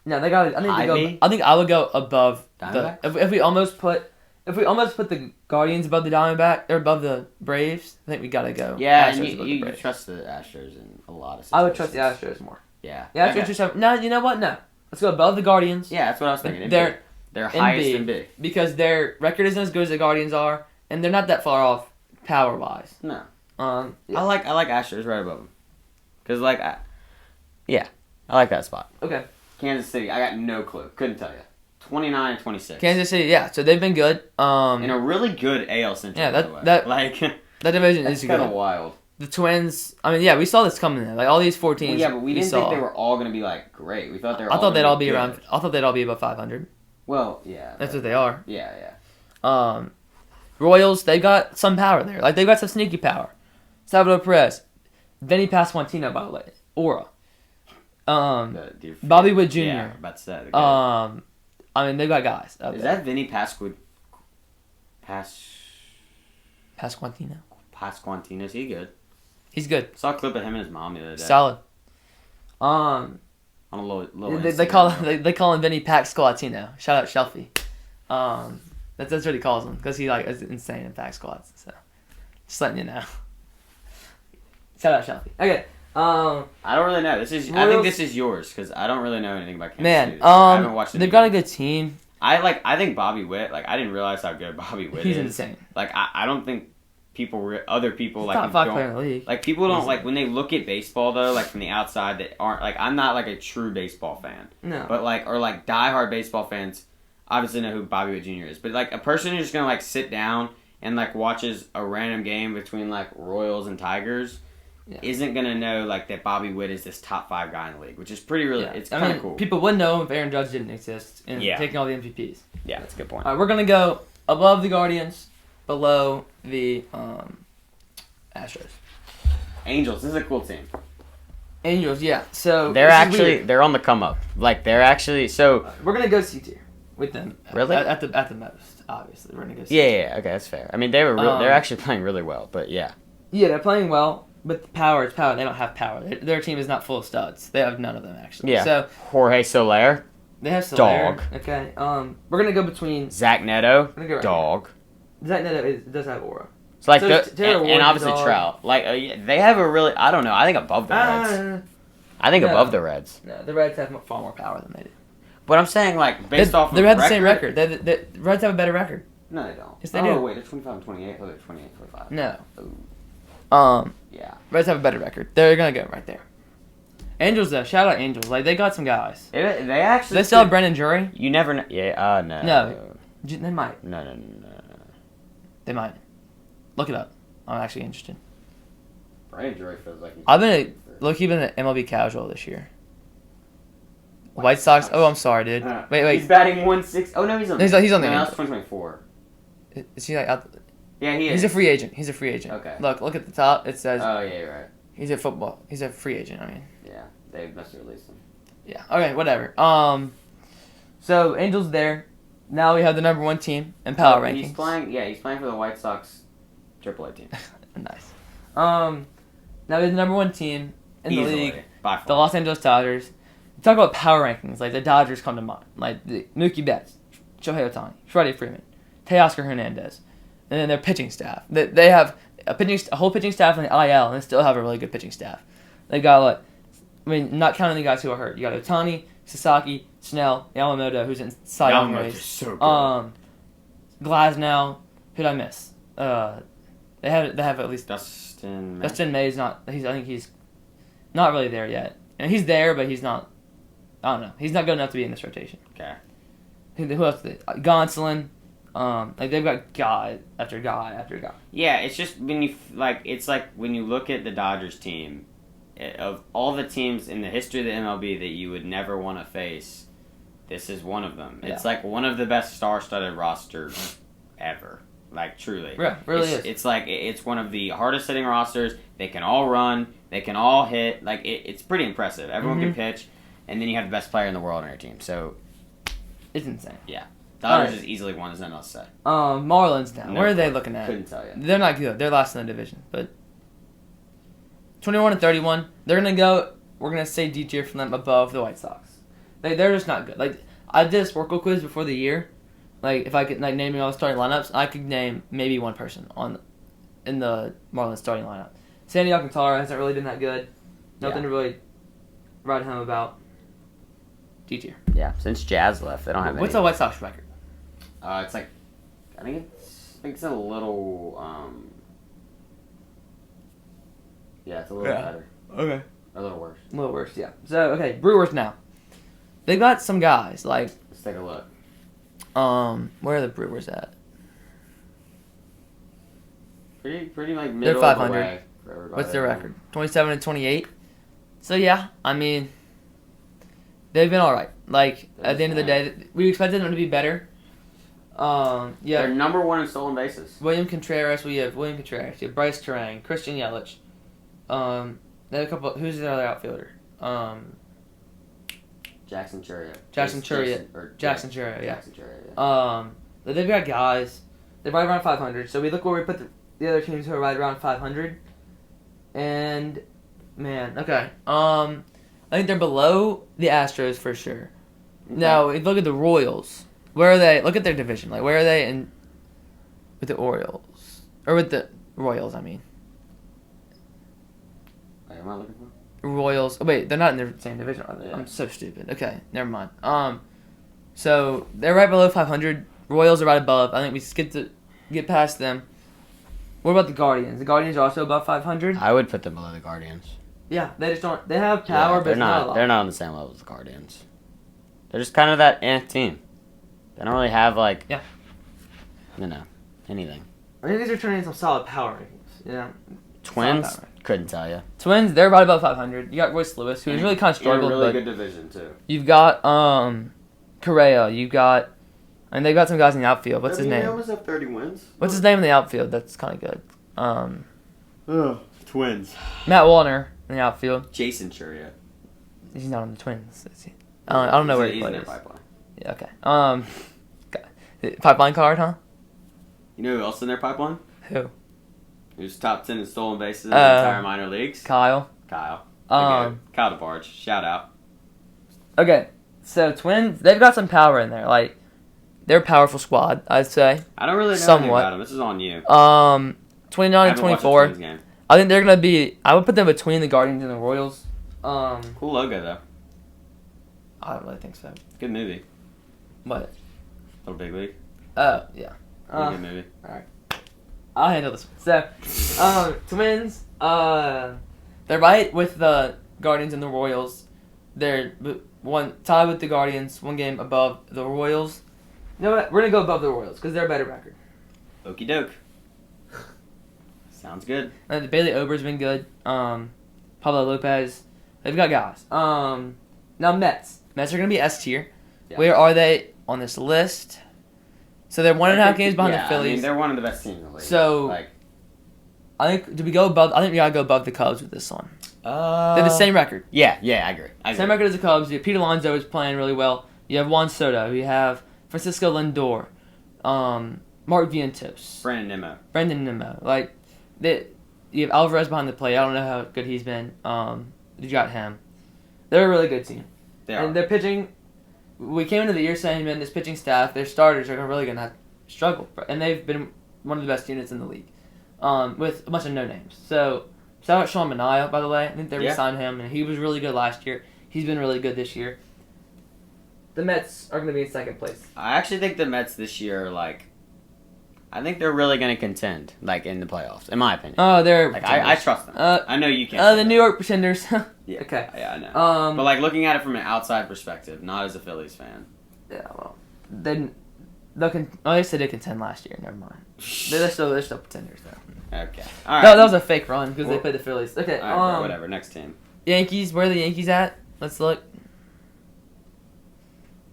No, they got. I think I would go above Diamondbacks? if we almost put the Guardians above the Diamondback, they're above the Braves. I think we gotta go. Yeah, Astros and above the you Braves. trust the Astros in a lot of situations. I would trust the Astros more. Yeah. The Astros just have no. You know what? No, let's go above the Guardians. Yeah, that's what I was thinking. They're in highest B, in B. because their record isn't as good as the Guardians are, and they're not that far off power wise. No. Yeah. I like Astros right above them, cause I like that spot. Okay. Kansas City, I got no clue. Couldn't tell you. 29 and 26. Kansas City, yeah. So they've been good. In a really good AL Central. Yeah, by the way. that division that's is kind good. of wild. The Twins. I mean, yeah, we saw this coming. There. Like all these 4 teams. Well, yeah, but we didn't think they were all going to be like great. We thought they were. I thought they'd all be good. around. I thought they'd all be above 500. Well, yeah. That's what they are. Yeah. Royals, they got some power there. Like they've got some sneaky power. Salvador Perez, Vinny Pasquantino, by the way, Aura. Bobby Witt Jr. Yeah, about to say. The guy. I mean they've got guys. Is that Vinny Pasquantino? Pasquantino, is he good? He's good. I saw a clip of him and his mom the other day. Solid. On a little they call him Vinny Pasquantino. Shout out Shelfie. That's what he calls him because he is insane in pack squats. So just letting you know. Shout out Shelfie. Okay. I don't really know. I think this is yours because I don't really know anything about Kansas City. I haven't watched it. They've got a good team. I think Bobby Witt. Like I didn't realize how good Bobby Witt is. He's insane. Like I don't think other people like top 5 player in the league. Like people don't like when they look at baseball though. Like from the outside, that aren't like I'm not like a true baseball fan. No. But like diehard baseball fans obviously know who Bobby Witt Jr. is. But like a person who's just gonna like sit down and like watches a random game between like Royals and Tigers. Yeah. Isn't gonna know like that Bobby Witt is this top 5 guy in the league, which is pretty really. Yeah. It's kind of cool. People would know if Aaron Judge didn't exist and taking all the MVPs. Yeah, that's a good point. All right, we're gonna go above the Guardians, below the Astros. Angels. This is a cool team. Angels, yeah. So they're on the come up. Like they're actually so. We're gonna go C tier with them. Really? At the most, obviously, we're gonna go C tier. tier. Yeah. Okay, that's fair. I mean, they're actually playing really well, but yeah. Yeah, they're playing well. But the power is power. They don't have power. Their team is not full of studs. They have none of them, actually. Yeah. So Jorge Soler. They have Soler. Dog. Okay. We're going to go between... Zach Neto. Go right dog. Here. Zach Neto does have aura. So like and obviously Trout. Like they have a really... I don't know. I think above the Reds. Above the Reds. No, the Reds have far more power than they do. But I'm saying like based off of the Reds have the same record. The Reds have a better record. No, they don't. Yes, they do. Oh, wait. They're 25 and 28. Oh, they're 28 25. No. Ooh. Yeah. Reds have a better record. They're gonna go right there. Angels though, shout out Angels. Like they got some guys. They actually. They still have Brendan Drury. You never know. Yeah. No. No. They might. No. They might. Look it up. I'm actually interested. Brendan Drury feels like. I've been an MLB casual this year. White Sox. Oh, I'm sorry, dude. Wait. He's batting 160. Oh no, he's on. He's on the. No, that's 2024. Is he like out? Yeah, he is. He's a free agent. Okay. Look at the top. It says. Oh yeah, you're right. He's a football. He's a free agent. I mean. Yeah, they must have released him. Yeah. Okay. Whatever. So Angels there. Now we have the number 1 team in power rankings. He's playing. Yeah, he's playing for the White Sox AAA team. Nice. Now we have the number 1 team in the league. By far. The Los Angeles Dodgers. Talk about power rankings. Like the Dodgers come to mind. Like the Mookie Betts, Shohei Ohtani, Freddie Freeman, Teoscar Hernandez, and then their pitching staff. They have a whole pitching staff in the IL, and they still have a really good pitching staff. They got not counting the guys who are hurt. You got Ohtani, Sasaki, Snell, Yamamoto, who's in Cy Young race. So good. Glasnow. Who'd I miss? They have at least Dustin May's not. I think he's not really there yet, and he's there, but he's not. I don't know. He's not good enough to be in this rotation. Okay. Who else? Gonsolin. They've got guy after guy after guy. Yeah, it's just when you it's like when you look at the Dodgers team, of all the teams in the history of the MLB that you would never want to face, this is one of them. Yeah. It's like one of the best star-studded rosters ever. Like truly. Yeah, really is. It's like it's one of the hardest hitting rosters. They can all run. They can all hit. Like it's pretty impressive. Everyone can pitch. And then you have the best player in the world on your team. So it's insane. Yeah. Dodgers is easily one, there's nothing else to say. Marlins now. Where are they looking at? Couldn't tell you. They're not good. They're last in the division. But 21-31, they're gonna go. We're gonna say D tier for them above the White Sox. They're just not good. Like I did a Sporkle quiz before the year. Like if I could name all the starting lineups, I could name maybe one person in the Marlins starting lineup. Sandy Alcantara hasn't really been that good. Nothing to really write home about. D tier. Yeah, since Jazz left, they don't have. What's the White Sox record? It's like, I think it's a little. Yeah, it's a little better. Okay. Or a little worse. A little worse, yeah. So okay, Brewers now. They got some guys like. Let's take a look. Where are the Brewers at? Pretty like middle. They're 500. Of the way. What's their record? 27-28. So yeah, I mean. They've been all right. Like at the end of the day, we expected them to be better. Yeah. They're number 1 in stolen bases. William Contreras. You have Bryce Terang, Christian Yelich. They have a couple. Who's the other outfielder? Jackson Chourio. Jackson Chourio. Yeah. Jackson Chourio. They've got guys. They're right around 500. So we look where we put the other teams who are right around 500. And man, okay. I think they're below the Astros for sure. Okay. Now, if you look at the Royals. Where are they? Look at their division. Like, where are they with the Orioles? Or with the Royals, I mean. Wait, am I looking for? Royals. Oh, wait, they're not in the same division, are they? Yeah. I'm so stupid. Okay, never mind. So, they're right below 500. Royals are right above. I think we skipped to get past them. What about the Guardians? The Guardians are also above 500? I would put them below the Guardians. Yeah, they just don't. They have power, but not a lot. They're not on the same level as the Guardians. They're just kind of that team. They don't really have anything. I think these are turning into some solid power rankings. Yeah. Twins, couldn't tell you. Twins, they're right above 500. You got Royce Lewis, who's really kind of struggled. In a really good division too. You've got Correa. You got, and they got some guys in the outfield. What's his name? They almost have 30 wins. What's his name in the outfield? That's kind of good. Twins. Matt Wallner in the outfield. Jason Chourio. He's not on the Twins. Is he? I don't know where he plays. He's in their pipeline. Yeah, okay. Pipeline card, huh? You know who else in their pipeline? Who? Who's top 10 in stolen bases in the entire minor leagues? Kyle. Kyle DeBarge. Shout out. Okay, so Twins, they've got some power in there. Like, they're a powerful squad, I'd say. I don't really know anything about them. This is on you. 29 and 24. I think they're going to be... I would put them between the Guardians and the Royals. Cool logo, though. I don't really think so. Good movie. What? Little Big League. Oh, yeah. Good movie. Alright. I'll handle this one. So, Twins, they're right with the Guardians and the Royals. They're tied with the Guardians, one game above the Royals. You know what? We're gonna go above the Royals because they're a better record. Okie doke. Sounds good. And Bailey Ober's been good. Pablo Lopez. They've got guys. Now Mets. Mets are gonna be S tier. Yeah. Where are they on this list? So they're 1.5 games behind the Phillies. I mean, they're one of the best teams in the league. So I think we go above? I think we gotta go above the Cubs with this one. They're the same record. Yeah, I agree. Same record as the Cubs. You have Pete Alonso is playing really well. You have Juan Soto. You have Francisco Lindor, Mark Vientos, Brandon Nimmo. Like, you have Alvarez behind the plate. I don't know how good he's been. You got him. They're a really good team. And their pitching. We came into the year saying, man, this pitching staff, their starters are really gonna have to struggle, and they've been one of the best units in the league, with a bunch of no names. So. Shout out Sean Manaea, by the way. I think they re-signed him, and he was really good last year. He's been really good this year. The Mets are going to be in second place. I actually think the Mets this year are, I think they're really going to contend, in the playoffs, in my opinion. Oh, they're I trust them. I know you can't. The New York Pretenders. Yeah. Okay. Yeah, I know. But, looking at it from an outside perspective, not as a Phillies fan. Yeah, well, they said they contend last year. Never mind. They're still Pretenders, though. Okay. All right. That was a fake run because they played the Phillies. Okay. All right, whatever. Next team. Yankees. Where are the Yankees at? Let's look.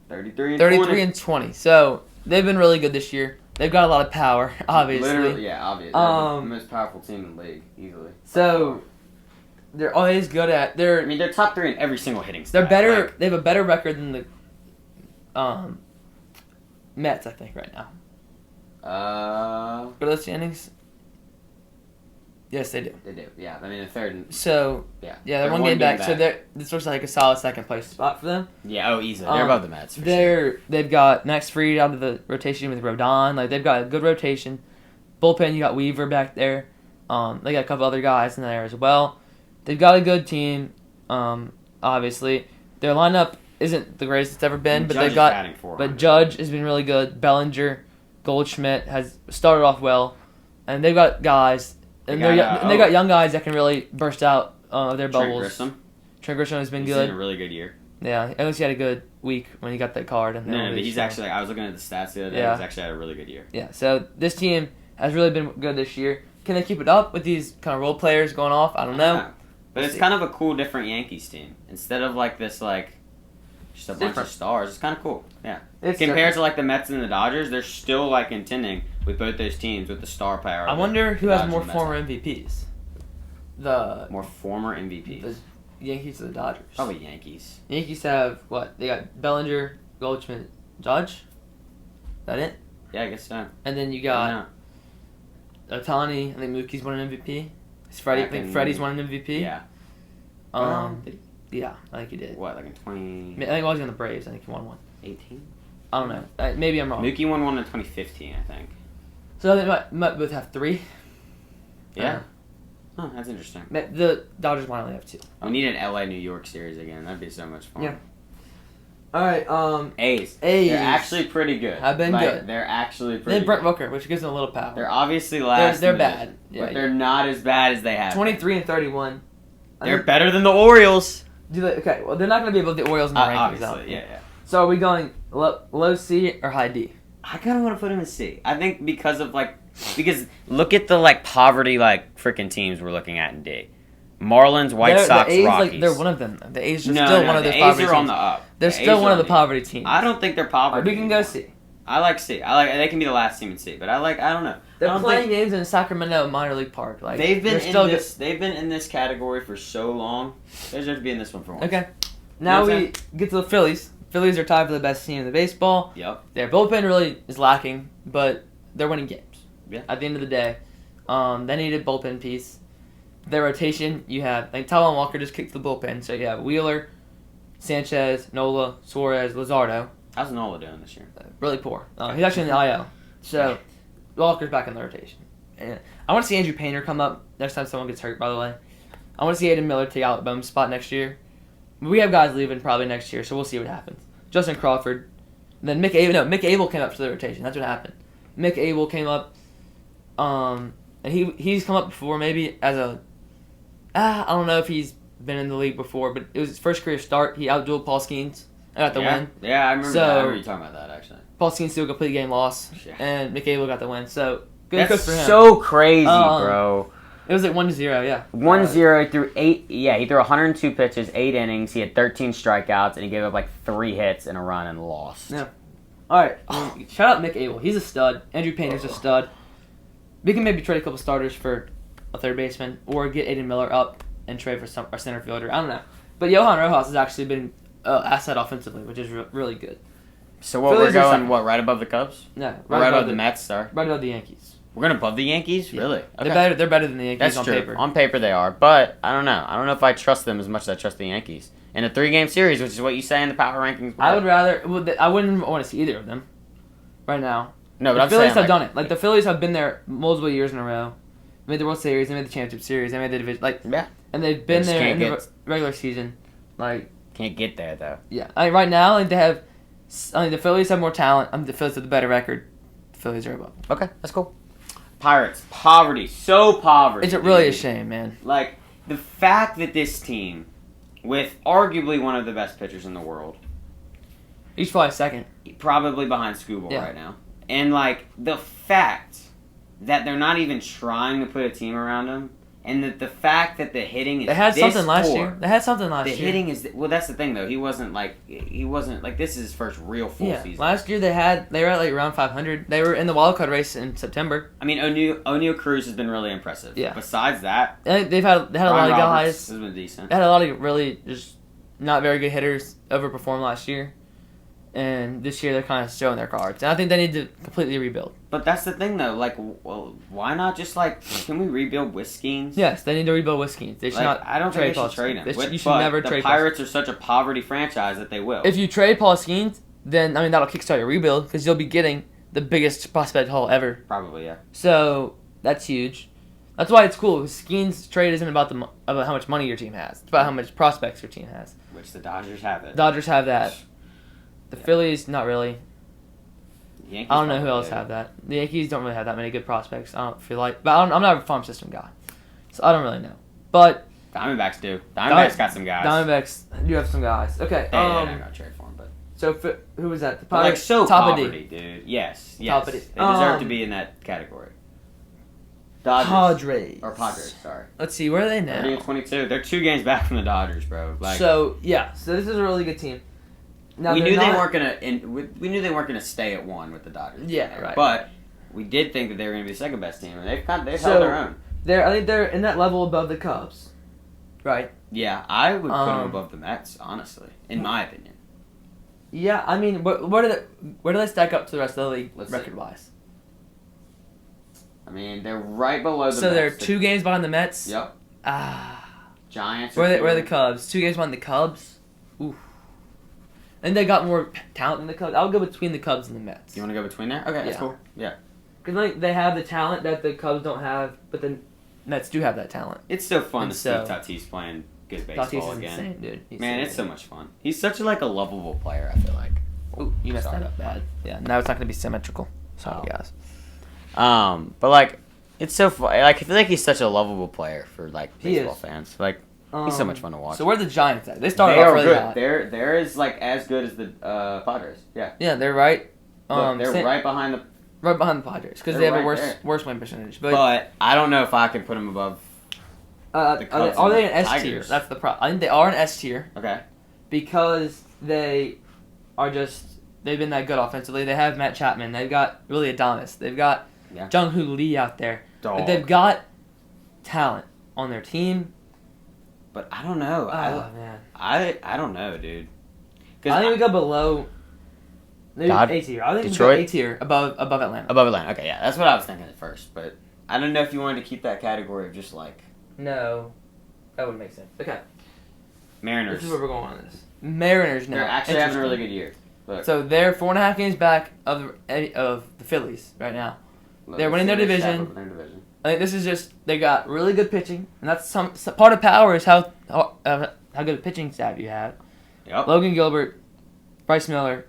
33 and 20. So they've been really good this year. They've got a lot of power, obviously. Literally, yeah, obviously. They're the most powerful team in the league, easily. So they're always good at. They're top 3 in every single hitting stat. They're better. They have a better record than the Mets, I think, right now. Go to the standings. Yes, they do. They do, yeah. I mean, the third. So, yeah, they're one game back. So this looks like a solid second place spot for them. Yeah, easily. They're above the Mets. They've got Max Fried out of the rotation with Rodon. They've got a good rotation. Bullpen, you got Weaver back there. They got a couple other guys in there as well. They've got a good team. Obviously, their lineup isn't the greatest it's ever been, but they've got. But Judge has been really good. Bellinger, Goldschmidt has started off well, and they've got guys. And they got young guys that can really burst out of their bubbles. Trent Grisham has been good. He's had a really good year. Yeah, at least he had a good week when he got that card. And but he's actually, I was looking at the stats the other day, he's actually had a really good year. Yeah, so this team has really been good this year. Can they keep it up with these kind of role players going off? I don't know. But it's kind of a cool, different Yankees team. Instead of this, just a bunch of stars, it's kind of cool. Yeah. Compared to the Mets and the Dodgers, they're still contending with both those teams with the star power. I wonder who has more former MVPs. More former MVPs. The Yankees or the Dodgers? Probably Yankees. The Yankees have what? They got Bellinger, Goldschmidt, Judge. Is that it? Yeah, I guess so. And then you got Ohtani. I think Mookie's won an MVP. I think Freddie's won an MVP. Yeah. Yeah, I think he did. What, in 20... I think he was on the Braves. I think he won one. 18? I don't know. Maybe I'm wrong. Mookie won one in 2015, I think. So they might both have 3. Yeah. Oh, that's interesting. The Dodgers might only have 2. We need an LA-New York series again. That'd be so much fun. Yeah. All right. A's. They're actually pretty good. Have been good. They're actually pretty good. They have Brent Rooker, which gives them a little power. They're obviously last. They're bad. But they're not as bad as they have. 23 and 31. They're better than the Orioles. Okay, well, they're not going to be above the Orioles in the rankings. Obviously, yeah. So are we going low C or high D? I kind of want to put them in C. I think because look at the poverty freaking teams we're looking at in D. Marlins, White Sox, the A's, Rockies. They're one of them. The A's are still one of those poverty teams. The A's are on the up. They're still one of the poverty teams. I don't think they're poverty. We can go C. I like C. They can be the last team in C, but I don't know. They're playing games in Sacramento minor league park. They've been in this category for so long. They deserve to be in this one for once. Okay. Now we get to the Phillies. Phillies are tied for the best team in the baseball. Yep. Their bullpen really is lacking, but they're winning games. Yeah. At the end of the day, they need a bullpen piece. Their rotation, you have Taijuan Walker just kicked the bullpen, so you have Wheeler, Sanchez, Nola, Suarez, Luzardo. How's Nola doing this year? Really poor. He's actually in the IL, so Walker's back in the rotation. And I want to see Andrew Painter come up next time someone gets hurt. By the way, I want to see Aiden Miller take Alec Boehm's spot next year. We have guys leaving probably next year, so we'll see what happens. Justin Crawford, and then Mick Abel came up to the rotation. That's what happened. Mick Abel came up, and he's come up before maybe as a. I don't know if he's been in the league before, but it was his first career start. He outdueled Paul Skeens and got the win. Yeah, I remember that. I remember you talking about that, actually. Paul Skeens still a complete game loss, and McAble got the win. So, good for him. So crazy, bro. It was like 1-0, yeah. 1-0 through 8. Yeah, he threw 102 pitches, 8 innings. He had 13 strikeouts, and he gave up like 3 hits and a run and lost. Yeah. All right. Shout out McAble. He's a stud. Andrew Painter's a stud. We can maybe trade a couple starters for a third baseman, or get Aiden Miller up and trade for our center fielder. I don't know. But Johan Rojas has actually been an asset offensively, which is really good. So what, we're going, right above the Cubs? No. Right above the Mets, sorry? Right above the Yankees. We're going above the Yankees? Yeah. Really? Okay. They're better than the Yankees. That's on true. paper. On paper they are, but I don't know. I don't know if I trust them as much as I trust the Yankees. In a 3-game series, which is what you say in the power rankings. I would rather... Well, I wouldn't want to see either of them right now. No, but the Phillies have done it. Like, the Phillies have been there multiple years in a row. They made the World Series. They made the Championship Series. They made the division. Yeah. And they've been there in the regular season. Can't get there, though. Yeah. Right now, they have... the Phillies have more talent. The Phillies have the better record. The Phillies are above. Okay, that's cool. Pirates. Poverty. So poverty. It's really a shame, man. Like, the fact that this team, with arguably one of the best pitchers in the world... He's probably second. Probably behind Scooble right now. And, the fact that they're not even trying to put a team around him, and that the fact that the hitting is They had something last poor. year. They had something last year. The hitting is... Well, that's the thing, though. He wasn't, this is his first real full season. Last year they were at, around 500. They were in the wild card race in September. I mean, O'Neal Cruz has been really impressive. Yeah. Besides that... They had a lot of guys... has been decent. They had a lot of really just not very good hitters overperform last year. And this year they're kind of showing their cards. And I think they need to completely rebuild. But that's the thing, though. Why not just, can we rebuild with Skeens? Yes, they need to rebuild with Skeens. They should not I don't think they should trade him. You should never trade the Pirates are such a poverty franchise that they will. If you trade Paul Skeens, then, that'll kickstart your rebuild because you'll be getting the biggest prospect haul ever. Probably, yeah. So, that's huge. That's why it's cool. Skeens trade isn't about about how much money your team has. It's about how much prospects your team has. Which the Dodgers have it. Dodgers have that. The Phillies, not really. Yankees I don't know who else have that. The Yankees don't really have that many good prospects. I don't feel like, but I'm not a farm system guy, so I don't really know. But Diamondbacks do. Diamondbacks got some guys. Diamondbacks do have some guys. Okay. They're not gonna trade for him, but so who was that? The Pirates, top poverty, dude. Yes. Top of They deserve to be in that category. Padres. Padres, sorry. Let's see, where are they now? 30-22. They're 2 games back from the Dodgers, bro. So this is a really good team. Now, we knew they weren't gonna stay at 1 with the Dodgers. Yeah, right. But we did think that they were gonna be the second best team, and they've held their own. I think they're in that level above the Cubs. Right. Yeah, I would put them above the Mets, honestly, in my opinion. Yeah, I mean, where do they stack up to the rest of the league record-wise? I mean, they're right below the Mets. So they're 2 games behind the Mets? Yep. Giants. Where are the Cubs? 2 games behind the Cubs? Oof. And they got more talent than the Cubs. I'll go between the Cubs and the Mets. You want to go between there? Okay, that's cool. Yeah. Because they have the talent that the Cubs don't have, but the Mets do have that talent. It's so fun to see Tatis playing good baseball Tatis is again. Insane, dude. Man, it's so much fun. He's such a lovable player, I feel like. Ooh, you messed that up bad. Yeah, now it's not going to be symmetrical. Sorry, guys. But it's so fun. I feel like he's such a lovable player for baseball fans. He's so much fun to watch. So where are the Giants at? They started off really hot. They're as good as the Padres. Yeah. Yeah, they're right. They're right behind the Padres because they have a worse win percentage. But I don't know if I can put them above. The Cubs are they an S Tigers. tier? That's the problem. I think they are an S tier. Okay. Because they've been that good offensively. They have Matt Chapman. They've got really Adonis. They've got Jung-Hoo Lee out there. But they've got talent on their team. But I don't know. Man. I don't know, dude. I think we go below. Maybe A tier. I think Detroit? we go A tier above Atlanta. Above Atlanta. Okay, yeah, that's what I was thinking at first. But I don't know if you wanted to keep that category of just No, that would make sense. Okay. Mariners. This is where we're going on this. Mariners now. They're actually having a really good year. Look. So they're 4.5 games back of the Phillies right now. They're winning their division. I think this is just they got really good pitching, and that's part of power is how good a pitching staff you have. Yep. Logan Gilbert, Bryce Miller,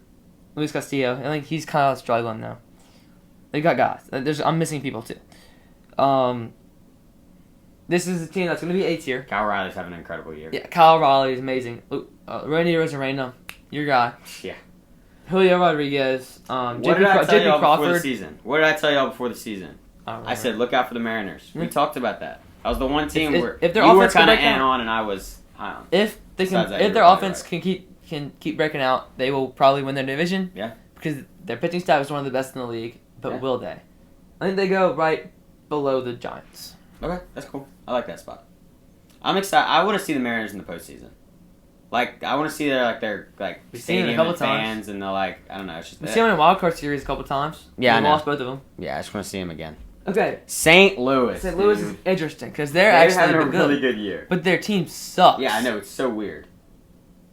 Luis Castillo. I think he's kind of struggling though. They got guys. I'm missing people too. They This is a team that's going to be A tier. Kyle Riley's having an incredible year. Yeah, Kyle Raleigh is amazing. Randy Rosarena, your guy. Yeah. Julio Rodriguez. What did I tell y'all Crawford. before the season? What did I tell y'all before the season? I said, look out for the Mariners. We talked about that. I was the one team where if their you were offense kind of can break on and I was high on. If they can, Besides that, if you're their probably offense right. can keep breaking out, they will probably win their division. Yeah. Because their pitching staff is one of the best in the league. But Yeah. will they? I think they go right below the Giants. Okay, that's cool. I like that spot. I'm excited. I want to see the Mariners in the postseason. Like, I want to see their We've seen it a stadium couple and times. fans and the I don't know. It's just We see them in Wild Card Series a couple times. Yeah, I We know. lost both of them. Yeah, I just want to see them again. Okay. St. Louis. St. Louis dude. is interesting because they're having actually a good, really good year. but their team sucks. Yeah, I know. It's so weird.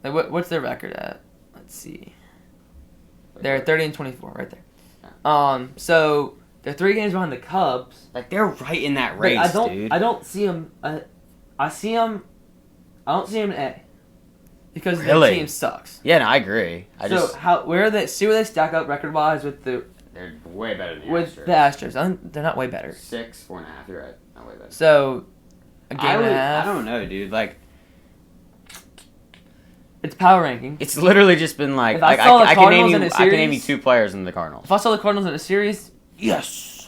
Like, what's their record at? Let's see. They're 30-24 right there. Yeah. So they're 3 games behind the Cubs. Like, they're right in that But race, dude. I don't see them. I see them. I don't see them in A because Really? their team sucks. Yeah, no, I agree. Where they stack up record wise with the They're way better than the with Astros. the Astros? I think they're not way better. 6, 4.5. You're right. Not way better. So a game and a half. I don't know, dude. Like, It's power ranking. it's literally just been like, If I saw the I can Cardinals name in you, a I can name you series- 2 players in the Cardinals. If I saw the Cardinals in a series, yes.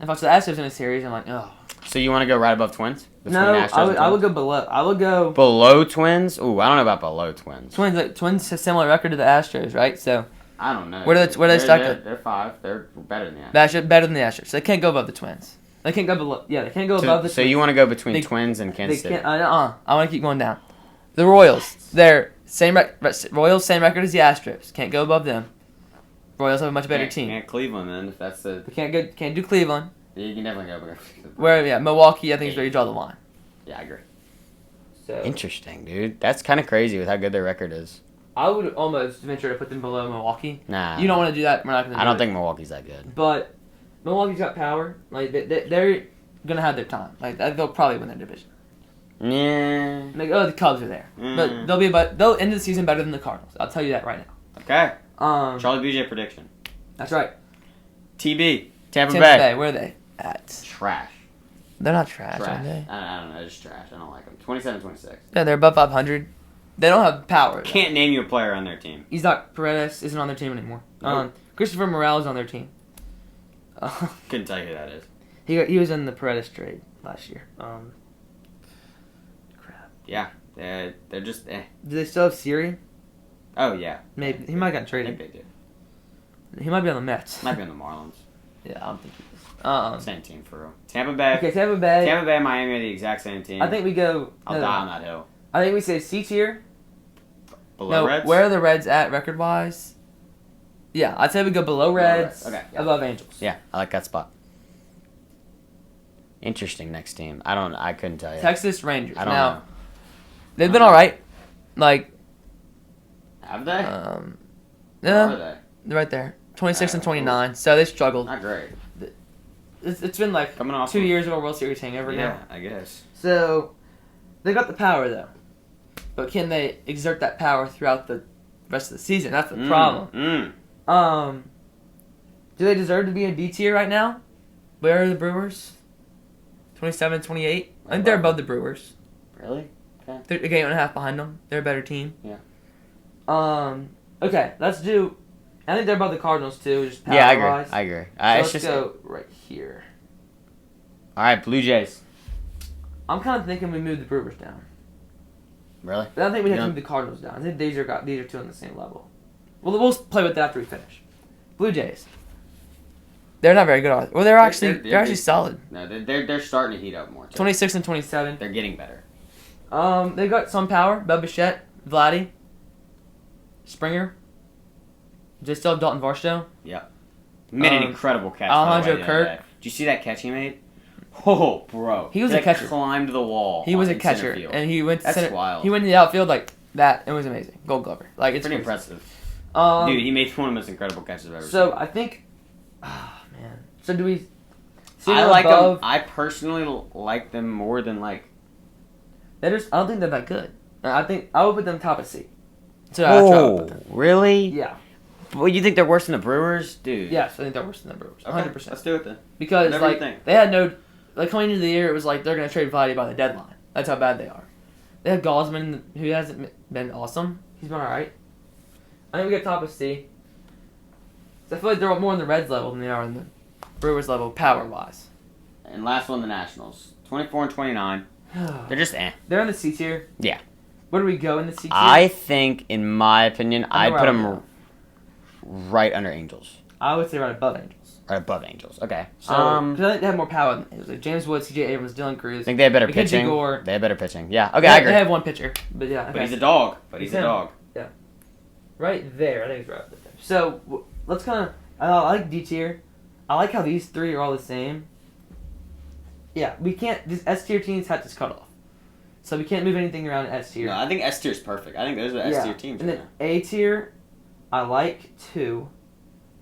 If I saw the Astros in a series, I'm like, oh. So you want to go right above Twins? Between No, Astros I and would Twins? go below. I would go Below Twins? Ooh, I don't know about below Twins. Twins. Like, Twins have similar record to the Astros, right? So I don't know. Where do they They're- stack they're- up? They're 5. They're better than the Astros. the Astros better than the Astros. So they can't go above the Twins. They can't go below. Yeah, they can't go above the. So Twins. you want to go between They- Twins and They Kansas City? can't. I want to keep going down. The Royals. They're Royals same record as the Astros. Can't go above them. Royals have a much better team. Can't Cleveland then if that's the. We can't do Cleveland. You can definitely go. Where Milwaukee, I think is where you draw the line. Yeah, I agree. So Interesting, dude. That's kind of crazy with how good their record is. I would almost venture to put them below Milwaukee. Nah. You don't want to do that. We're not going to. I don't think Milwaukee's that good. But Milwaukee's got power. Like they're gonna have their time. Like they'll probably win their division. Yeah. Like the Cubs are there, but they'll end the season better than the Cardinals. I'll tell you that right now. Okay. Charlie BJ prediction. That's right. TB. Tampa Tampa Bay. Bay. Where are they at? Trash. They're not trash, Trash. are they? I don't know. Just trash. I don't like them. 27-26. Yeah, they're above 500. They don't have power. though. Can't name you a player on their team. Isaac Paredes isn't on their team anymore. Nope. Christopher Morel is on their team. Couldn't tell you who that is. He was in the Paredes trade last year. Crap. Yeah. They're just eh. Do they still have Siri? Oh, yeah. Maybe he might got I think traded. they do. He might be on the Mets. Might be on the Marlins. Yeah, I don't think he is. Same team for real. Tampa Bay. Okay, Tampa Bay. Tampa Bay and Miami are the exact same team. I think we go. I'll die on that hill. I think we say C tier. Below Reds? Where are the Reds at record wise? Yeah, I'd say we go below Reds, Okay, yeah. above Angels. Yeah, I like that spot. Interesting next team. I couldn't tell you. Texas Rangers. I don't now, know. they've been all right. Like, Have they? yeah, Where are they? they're right there, 26 and 29. So they struggled. Not great. It's been like Coming off 2 of- years of a World Series hangover Yeah, now. I guess. So they got the power though, but can they exert that power throughout the rest of the season? That's the problem. Do they deserve to be in B tier right now? Where are the Brewers? 27, 28. I think they're above the Brewers. Really? Okay. They're a game and a half behind them. They're a better team. Yeah. Okay, let's do. I think they're above the Cardinals too. Just Yeah, I power-wise. agree. I agree. So It's let's just go right here. all right. Blue Jays. I'm kind of thinking we move the Brewers down, Really? but I don't think we have Yeah. to move the Cardinals down. I think these are two on the same level. Well, we'll play with that after we finish. Blue Jays. They're not very good. Are they? Well, they're actually solid. No, they're starting to heat up more. Too. 26 and 27. They're getting better. They've got some power. Bub Bichette, Vladdy, Springer. Do they still have Dalton Varsho? Yep. Made an incredible catch. Alejandro by the way, Kirk. the other day. Did you see that catch he made? Oh, bro. He was a catcher. Climbed the wall. He was a in center catcher, field. and he went to That's center. wild. He went to the outfield like that. It was amazing. Gold Glover. Like it's Pretty crazy. impressive. Dude, he made one of the most incredible catches I've ever seen. So I think, man. So do we? See I them like above? them. I personally like them more than like. I don't think they're that good. I think I would put them top of C. So that's where I would put them. Really? Yeah. Well, you think they're worse than the Brewers, dude? Yes, I think they're worse than the Brewers. 100%. Let's do it then. Because Whatever you like think. they had no, like coming into the year, it was like they're gonna trade Vladdy by the deadline. That's how bad they are. They have Gosman, who hasn't been awesome. He's been alright. I think we get top of C. So I feel like they're more on the Reds level than they are on the Brewers level, power wise. And last one, the Nationals, 24 and 29. They're just They're in the C tier. Yeah. Where do we go in the C tier? I think, in my opinion, I'd put them right under Angels. I would say right above Angels. Right above Angels. Okay. So, I feel like they have more power than Angels. Like James Wood, C.J. Abrams, Dylan Cruz. I think they have better Mackenzie pitching. Gore. They have better pitching. Yeah. Okay, I agree. They have one pitcher, but yeah. Okay. But he's a dog. He's a dog. Yeah. Right there. I think it's right up there. So, let's kind of... I like D tier. I like how these three are all the same. Yeah, we can't... These S tier teams have this cut off. So we can't move anything around in S tier. No, I think S tier is perfect. I think those are S tier teams. And then A tier, I like too.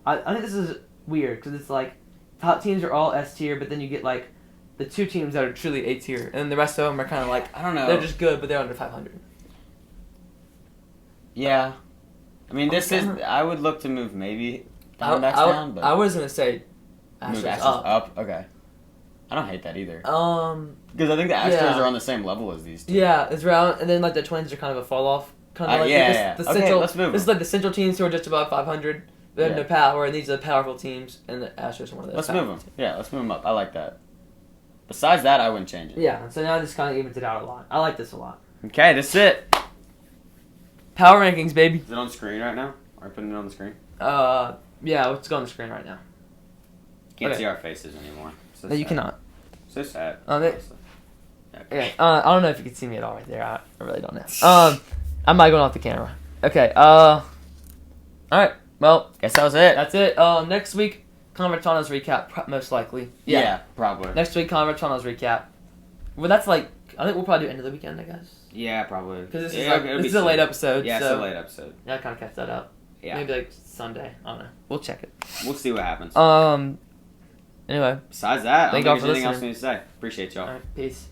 I think this is weird because it's like top teams are all S tier, but then you get like the 2 teams that are truly A tier, and then the rest of them are kind of like I don't know. They're just good, but they're under 500. Yeah, I mean this is. I would look to move maybe down, but I was gonna say move Astros Astros up. up. Okay, I don't hate that either. Because I think the Astros are on the same level as these two. Yeah, it's around, and then like the Twins are kind of a fall off. Kind of like The central, okay, let's move. This is like the central teams who are just above 500. They have no power, and these are the powerful teams, and the Astros are one of those. Let's move them. Yeah, let's move them up. I like that. Besides that, I wouldn't change it. Yeah, so now this kind of evens it out a lot. I like this a lot. Okay, that's it. Power rankings, baby. Is it on screen right now? Are we putting it on the screen? Yeah, let's go on the screen right now. Can't see our faces anymore. So no, you sad. cannot. So sad. Okay. I don't know if you can see me at all right there. I really don't know. I'm not going off the camera. Okay. All right. Well, guess that was it. That's it. Next week, Convertano's recap, most likely. Yeah, probably. Next week, Convertano's recap. Well, that's like, I think we'll probably do end of the weekend, I guess. Yeah, probably. Because this is a late episode. Yeah, so it's a late episode. Yeah, I kind of catch that up. Yeah. Maybe like Sunday. I don't know. We'll check it. We'll see what happens. Anyway. Besides that, Thank I y'all don't think for there's anything else listening. we need to say. Appreciate y'all. All right. Peace.